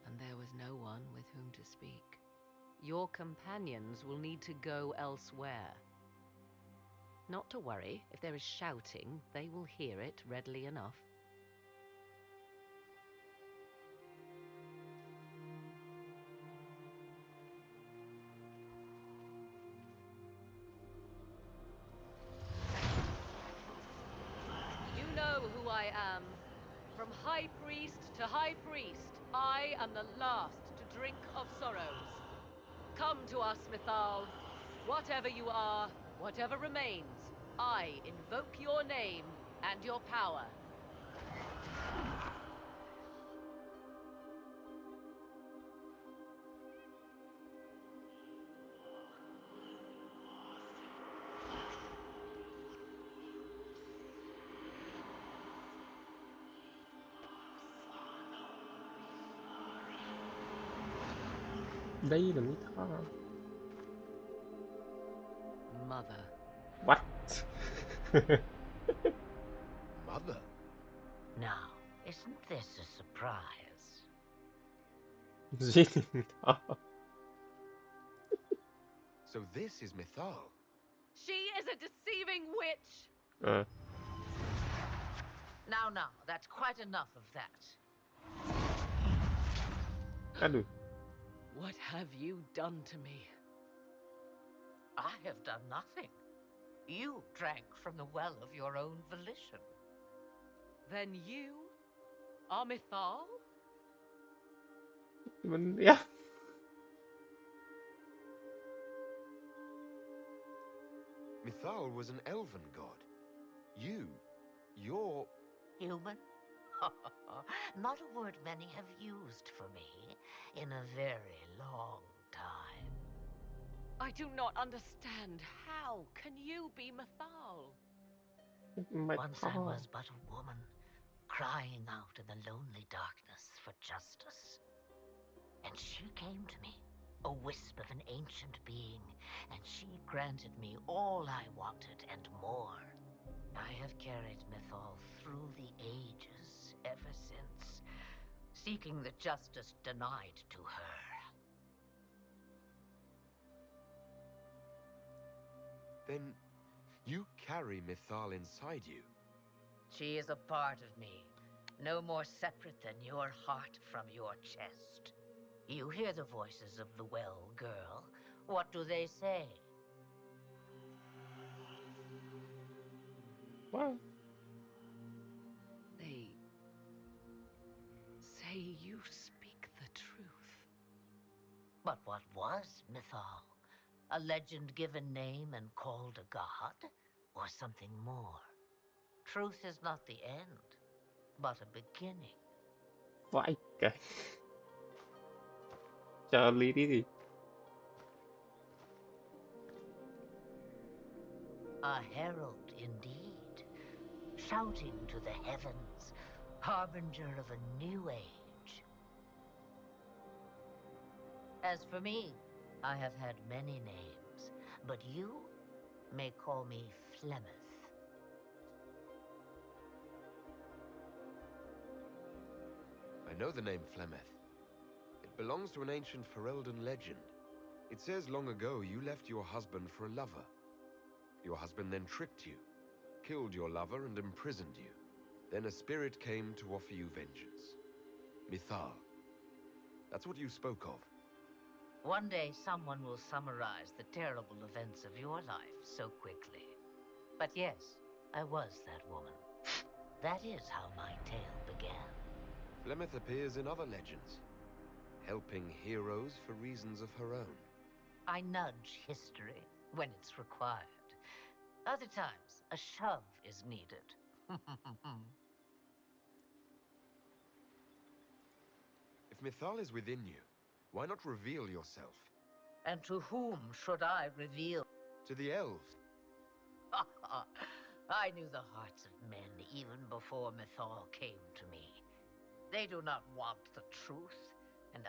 and there was no one with whom to speak. Your companions will need to go elsewhere. Not to worry, if there is shouting, they will hear it readily enough. You know who I am. From high priest to high priest, I am the last to drink of sorrows. Come to us, Mithal. Whatever you are, whatever remains, I invoke your name and your power. Đây là Mithal. Mother. What? Mother? Now, isn't this a surprise? Really Mithal. So this is Mithal. She is a deceiving witch! Now, that's quite enough of that. Aduh. What have you done to me? I have done nothing. You drank from the well of your own volition. Then you are Mithal? Yeah. Mithal was an elven god. You're... Human? Not a word many have used for me in a very long time. I do not understand. How can you be Mithal? ไม่ Once พอ I was but a woman, crying out in the lonely darkness for justice. And she came to me, a wisp of an ancient being, and she granted me all I wanted and more. I have carried Mythal through the ages ever since, seeking the justice denied to her. Then you carry Mythal inside you. She is a part of me, no more separate than your heart from your chest. You hear the voices of the well, girl. What do they say? What? They say you speak the truth. But what was Mythal? A legend given name and called a god? Or something more? Truth is not the end, but a beginning. Vãi cả. Chờ Ly đi đi. A herald indeed, shouting to the heavens, harbinger of a new age. As for me, I have had many names, but you may call me Flemeth. I know the name Flemeth. It belongs to an ancient Ferelden legend. It says long ago you left your husband for a lover. Your husband then tricked you, killed your lover and imprisoned you. Then a spirit came to offer you vengeance. Mythal. That's what you spoke of. One day someone will summarize the terrible events of your life so quickly. But yes, I was that woman. That is how my tale began. Flemeth appears in other legends, helping heroes for reasons of her own. I nudge history when it's required. Other times, a shove is needed. If Mythal is within you, why not reveal yourself? And to whom should I reveal? To the elves. I knew the hearts of men even before Mythal came to me. They do not want the truth, and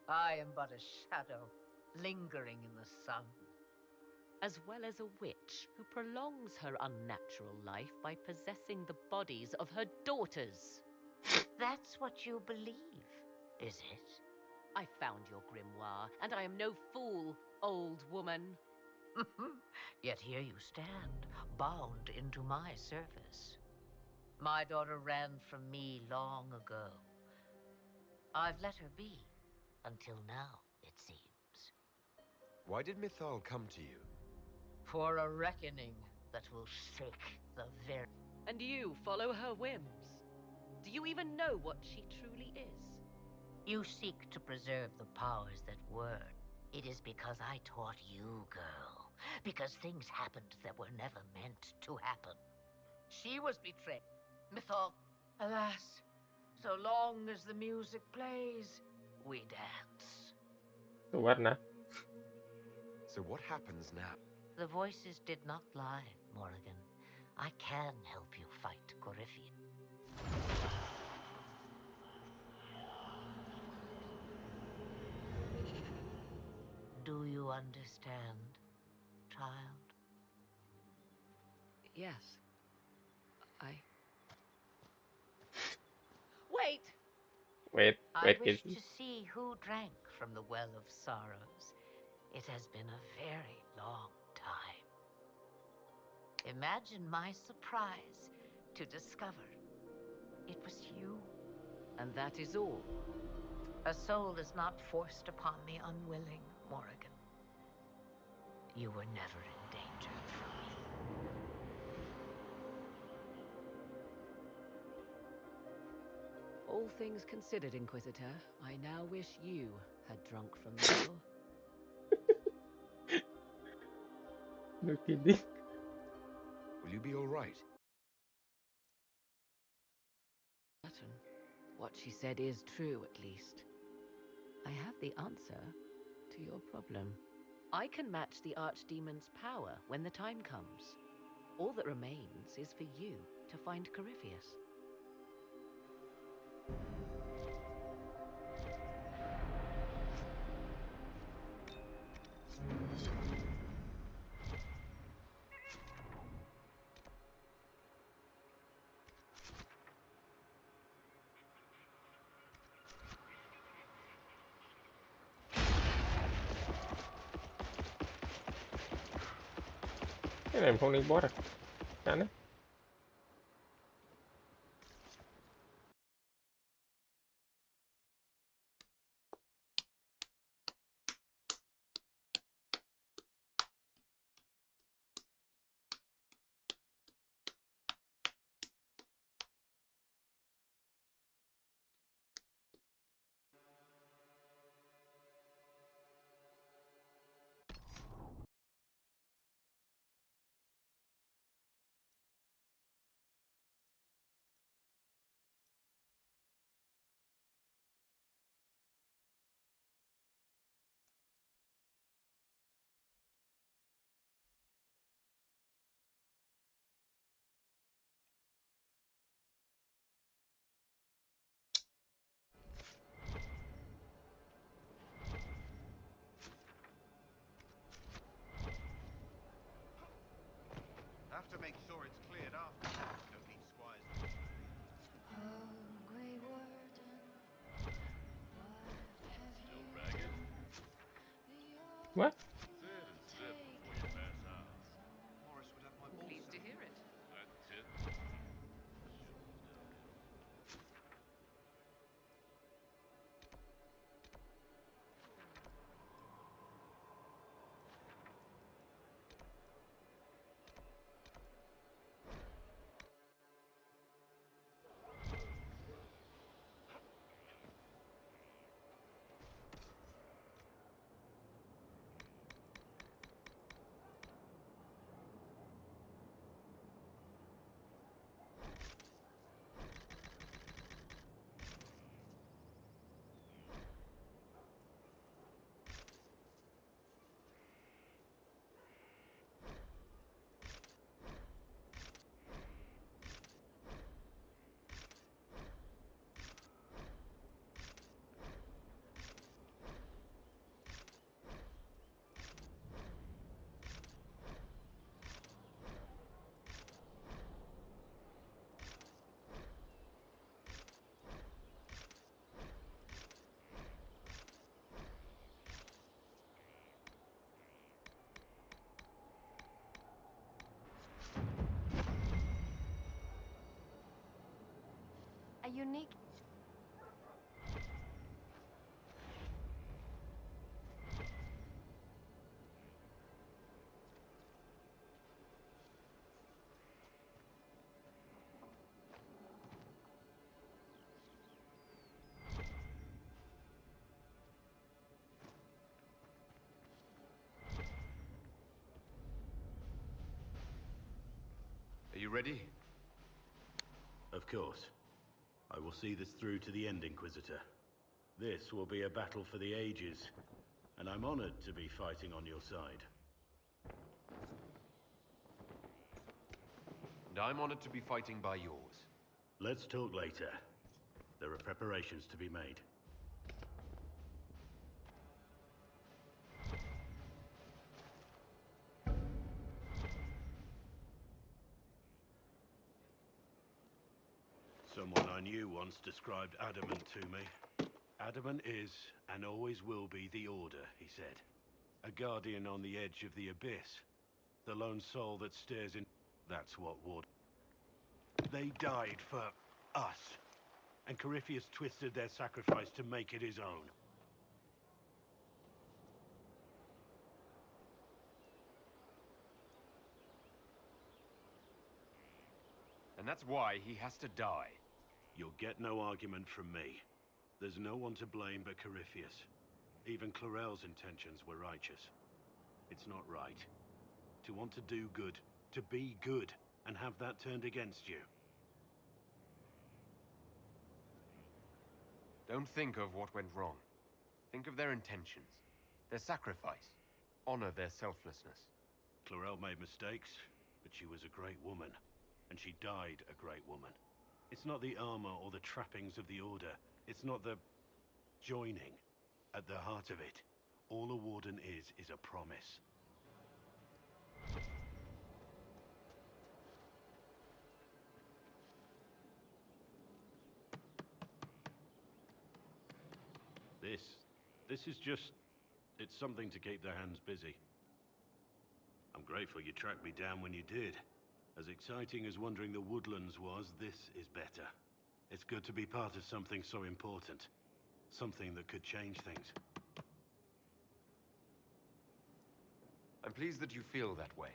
I am but a shadow, lingering in the sun. As well as a witch who prolongs her unnatural life by possessing the bodies of her daughters. That's what you believe, is it? I found your grimoire, and I am no fool, old woman. Yet here you stand, bound into my service. My daughter ran from me long ago. I've let her be, until now, it seems. Why did Mythal come to you? For a reckoning that will shake the very... And you follow her whims. Do you even know what she truly is? You seek to preserve the powers that were. It is because I taught you, girl. Because things happened that were never meant to happen. She was betrayed. Mythal, alas, so long as the music plays, we dance. What now? So what happens now? The voices did not lie, Morrigan. I can help you fight Corypheus. Do you understand, child? Yes. Wait! I wish to see who drank from the well of sorrows. It has been a very long time. Imagine my surprise to discover it was you. And that is all? A soul is not forced upon me unwilling, Morrigan. You were never endangered from me. All things considered, Inquisitor, I now wish you had drunk from the well. No kidding. Will you be all right? Certain. What she said is true, at least. I have the answer to your problem. I can match the Archdemon's power when the time comes. All that remains is for you to find Corypheus. Cái này mình không đánh boss à? Chán đấy. Have to make sure it's cleared after. Don't need squires. Still ragged? What? Sit and sip before you pass out. Morris would have my balls. Pleased to hear it. That's it. Shoulders downhill. A unique... Are you ready? Of course. I will see this through to the end, Inquisitor. This will be a battle for the ages, and I'm honored to be fighting on your side. And I'm honored to be fighting by yours. Let's talk later. There are preparations to be made. Someone I knew once described adamant to me. Adamant is, and always will be, the Order, he said. A guardian on the edge of the abyss. The lone soul that stares in... That's what Ward... They died for us. And Corypheus twisted their sacrifice to make it his own. And that's why he has to die. You'll get no argument from me. There's no one to blame but Corypheus. Even Clorel's intentions were righteous. It's not right. To want to do good, to be good, and have that turned against you. Don't think of what went wrong. Think of their intentions, their sacrifice. Honor their selflessness. Clorel made mistakes, but she was a great woman, and she died a great woman. It's not the armor or the trappings of the Order. It's not the joining. At the heart of it, all a warden is a promise. This is just... it's something to keep their hands busy. I'm grateful you tracked me down when you did. As exciting as wandering the woodlands was, this is better. It's good to be part of something so important. Something that could change things. I'm pleased that you feel that way.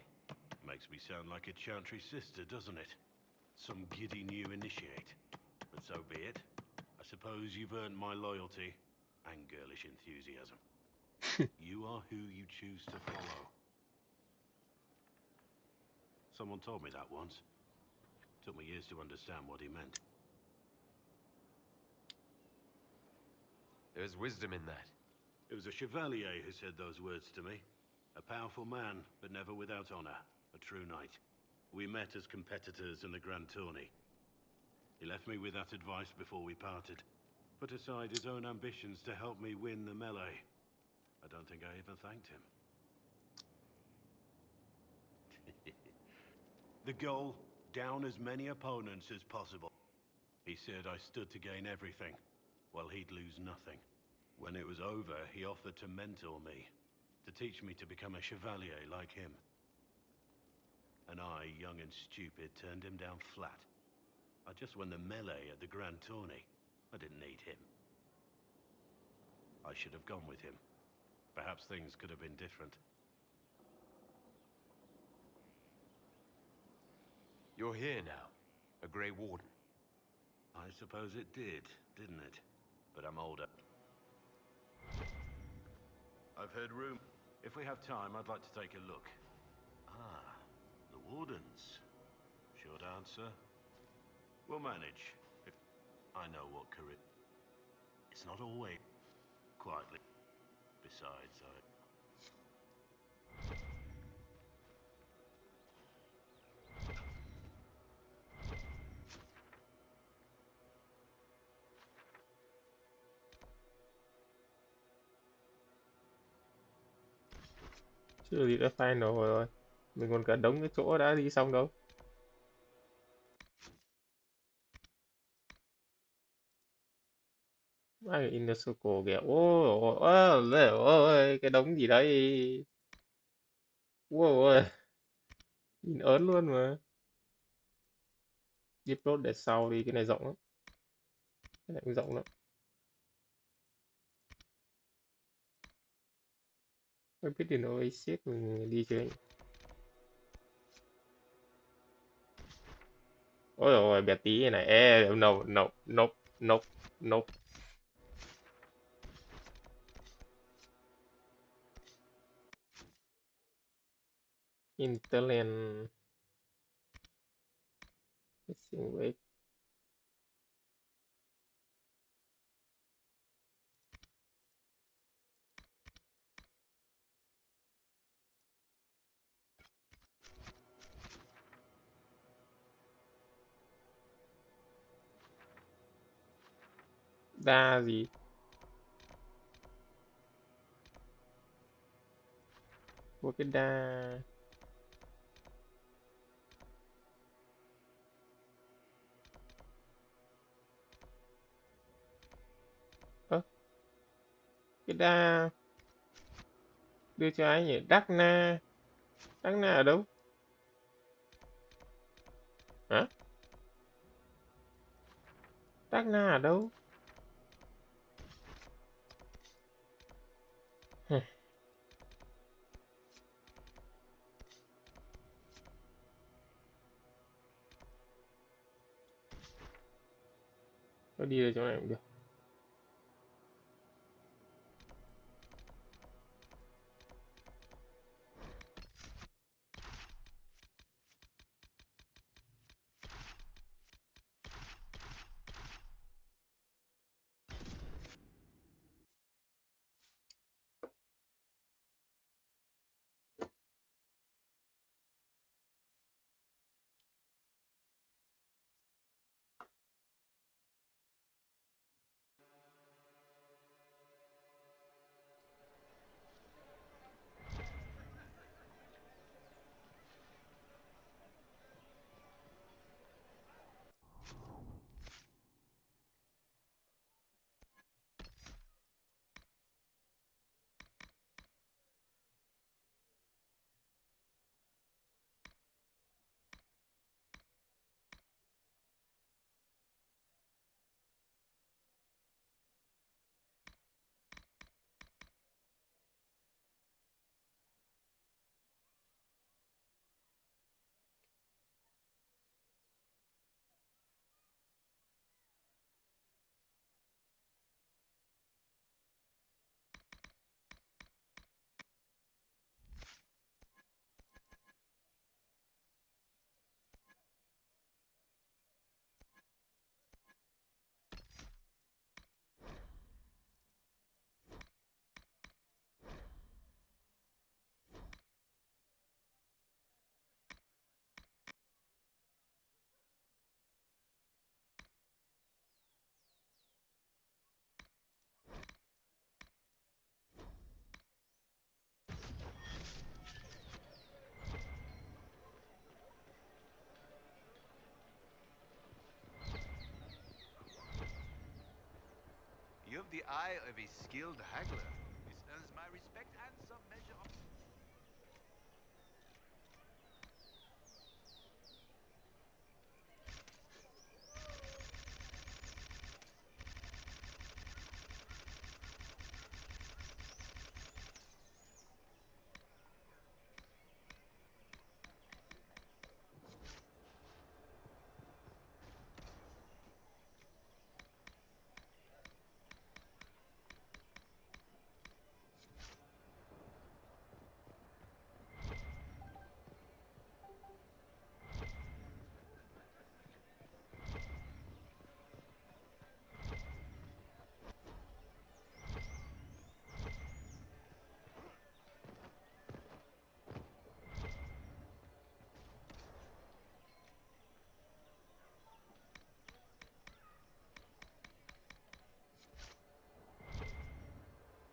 Makes me sound like a chantry sister, doesn't it? Some giddy new initiate. But so be it. I suppose you've earned my loyalty and girlish enthusiasm. You are who you choose to follow. Someone told me that once. Took me years to understand what he meant. There's wisdom in that. It was a chevalier who said those words to me. A powerful man, but never without honor. A true knight. We met as competitors in the Grand Tourney. He left me with that advice before we parted. Put aside his own ambitions to help me win the melee. I don't think I even thanked him. The goal, down as many opponents as possible. He said I stood to gain everything, while he'd lose nothing. When it was over, he offered to mentor me, to teach me to become a chevalier like him. And I, young and stupid, turned him down flat. I just won the melee at the Grand Tourney. I didn't need him. I should have gone with him. Perhaps things could have been different. You're here now, a Grey Warden. I suppose it did, didn't it? But I'm older. I've heard rumors. If we have time, I'd like to take a look. Ah, the Wardens. Short answer. We'll manage. If I know what career... It's not always quietly. Besides, Chưa gì đã final rồi. Mình còn cả đống cái chỗ đã đi xong đâu. Ai in the circle kìa. Ôi, cái đống gì đấy. Ôi, nhìn ớn luôn mà. Deep road để sau đi, cái này rộng lắm. Cái này cũng rộng lắm. Không biết đến Oasis mình đi chơi. Ôi ôi, bé tí này. No. Interland. Missing weight. Đa gì? Có cái đa... Cái đa... Đưa cho ai nhỉ? Đắc Na. Đắc Na ở đâu? Hả? Đắc Na ở đâu? Nó đi ra chỗ này cũng được. You have the eye of a skilled haggler. This earns my respect and some measure of...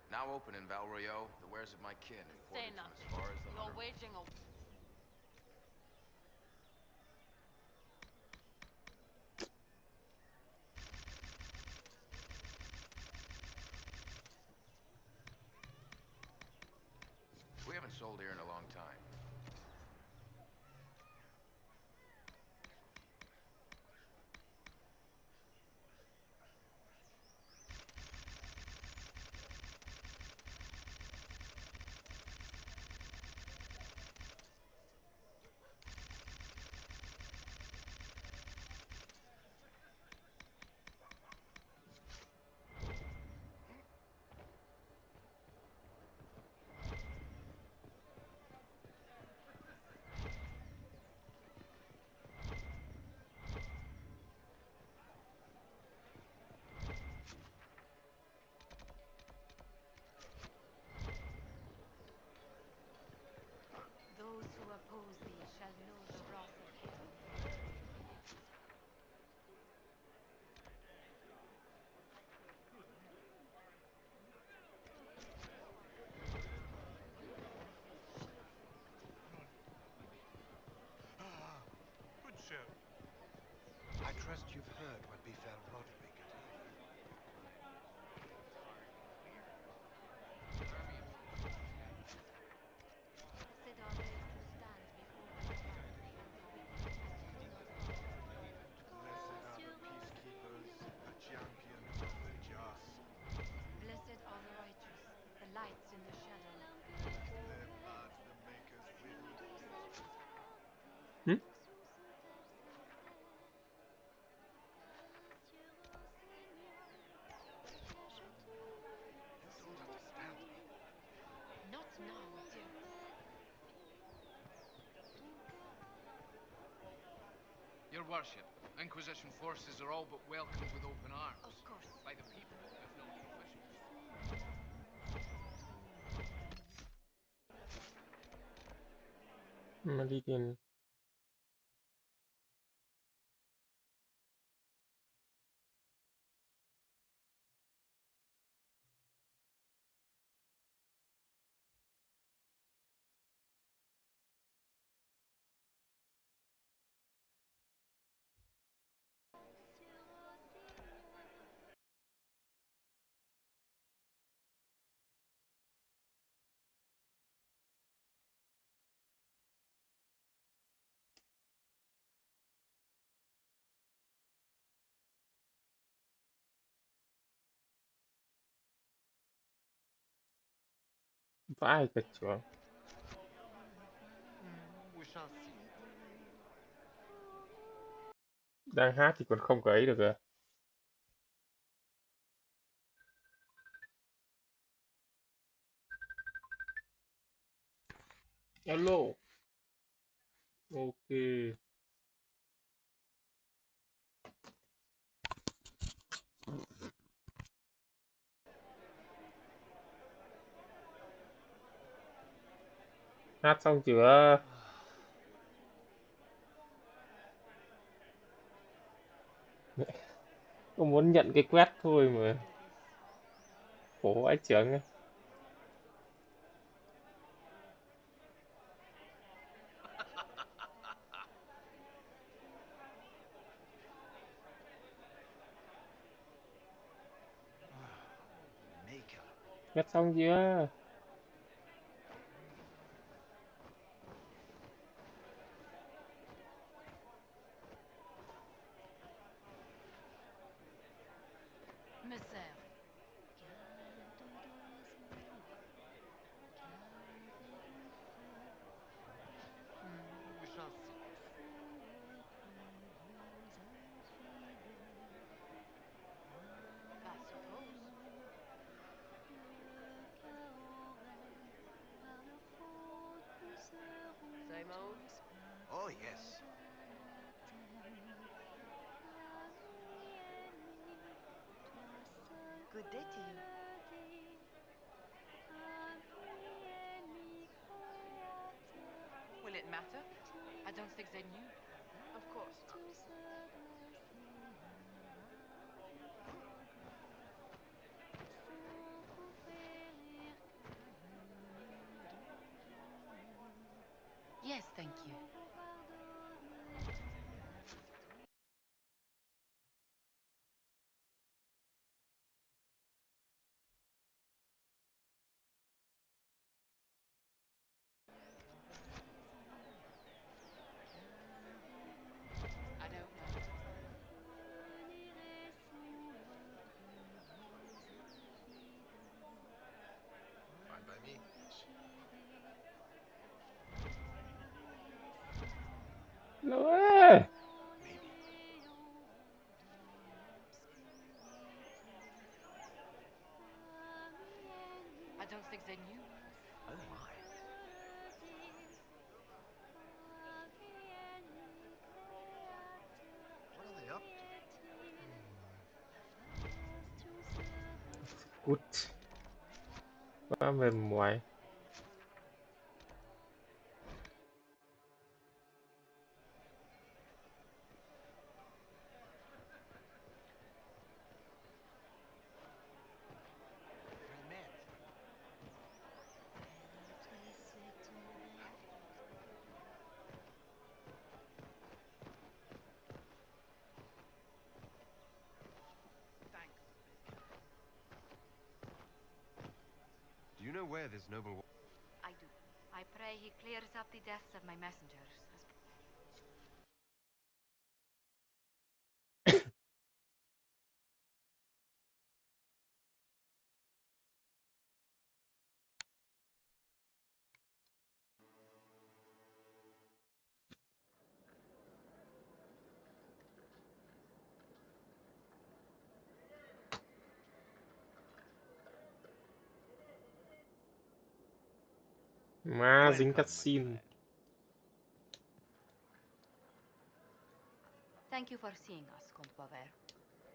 Now open in Valrio, the wares of my kin imported from as far as the You're Hunter. waging a... We haven't sold here in a long time. Those who oppose thee shall know the wrath of heaven. Good show. I trust you've heard what befell Roderick at Ely. Blessed are they to stand before the command of the wicked and do not follow it. Blessed are the peacekeepers, the champions of the just. Blessed are the righteous, the lights in the shadow. Their paths the maker's will. Hmm? You don't understand me. Not now, dearest. Your worship, Inquisition forces are all but welcomed with open arms. Of course. By the people, if not the officials. Meridian. Vãi cả chưởng. We shall see. Đang hát thì còn không có ấy được kìa. Alo. Ok. Hát xong chưa? Tôi muốn nhận cái quét thôi mà. Khổ vãi chưởng ấy. Ghét xong chưa? Me sers. I suppose. Same old? Oh, yes. Good day to you. Will it matter? I don't think they knew. Of course not. Yes, thank you. I don't know. Fine by me. Noe! Maybe. I don't think they knew. Oh, my. What are they up to? Gut. Quá mềm mại. Well met. Thanks. Do you know where this noble... I do. I pray he clears up the deaths of my messengers. Má dính Welcome, my cutscene. friend. Thank you for seeing us, Comte Pauvert.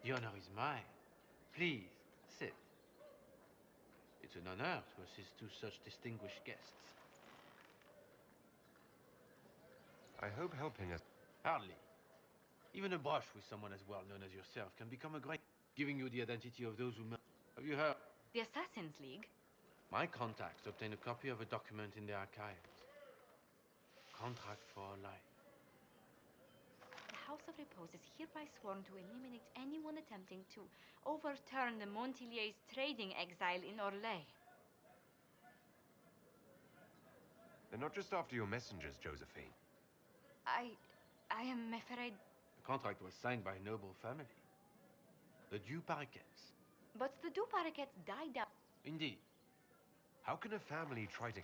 The honor is mine. Please, sit. It's an honor to assist two such distinguished guests. I hope helping us... Hardly. Even a brush with someone as well known as yourself can become a great... Giving you the identity of those who... Have you heard? The Assassin's League? My contacts obtained a copy of a document in the archives. Contract for life. The House of Repose is hereby sworn to eliminate anyone attempting to overturn the Montillier's trading exile in Orlais. They're not just after your messengers, Josephine. I am afraid... The contract was signed by a noble family. The Du Paraquets. But the Du Paraquets died out. Indeed. How can a family try to...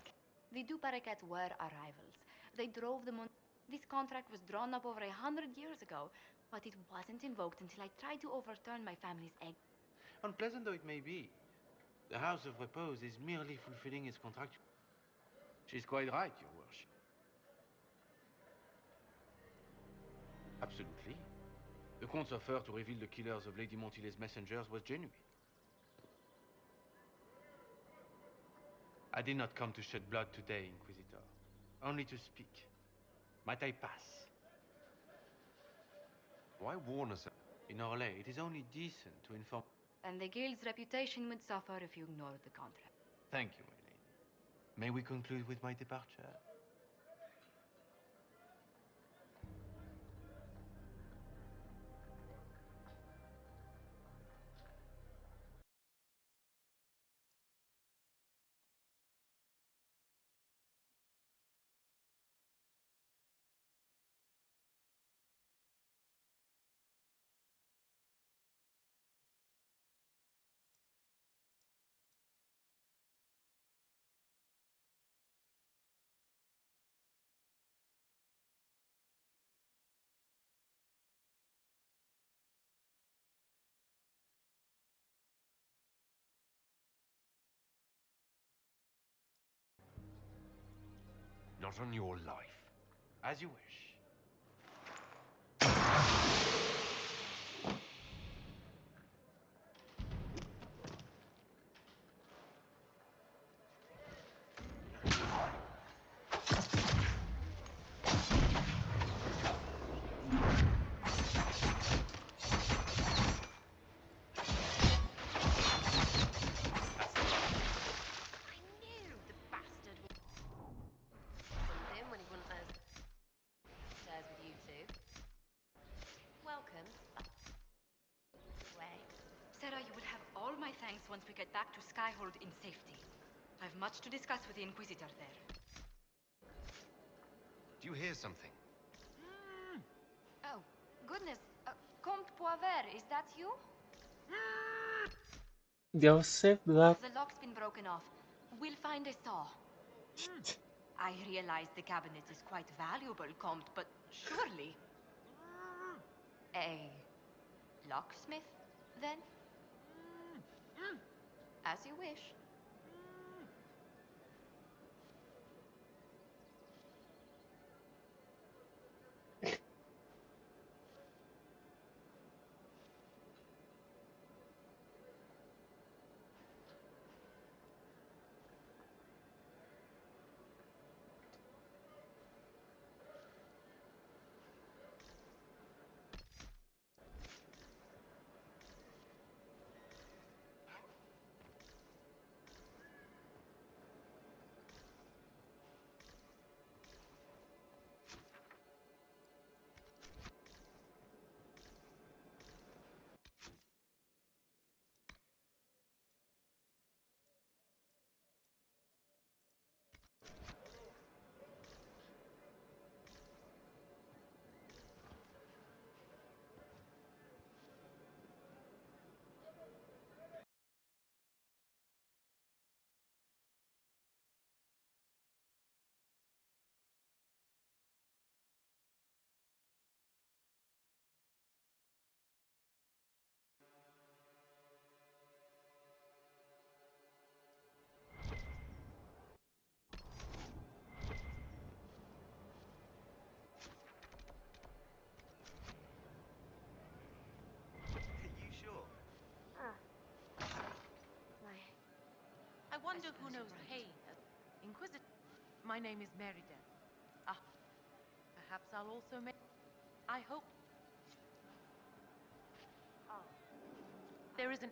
The Du Paraquets were our rivals. They drove the This contract was drawn up over 100 years ago, but it wasn't invoked until I tried to overturn my family's egg. Unpleasant though it may be, the House of Repose is merely fulfilling its contract. She's quite right, Your Worship. Absolutely. The Comte's offer to reveal the killers of Lady Montillier's messengers was genuine. I did not come to shed blood today, Inquisitor. Only to speak. Might I pass? Why warn us? In Orlais, it is only decent to inform... And the guild's reputation would suffer if you ignored the contract. Thank you, my lady. May we conclude with my departure? Not on your life. As you wish. Sarah, you will have all my thanks once we get back to Skyhold in safety. I've much to discuss with the Inquisitor there. Do you hear something? Oh, goodness. Comte Poivert, is that you? They'll save that. The lock's been broken off. We'll find a saw. I realize the cabinet is quite valuable, Comte, but surely... A locksmith, then? As you wish. I wonder who knows pain. Inquisitor. My name is Merida. Ah, perhaps I'll also make. I hope. Oh. There is an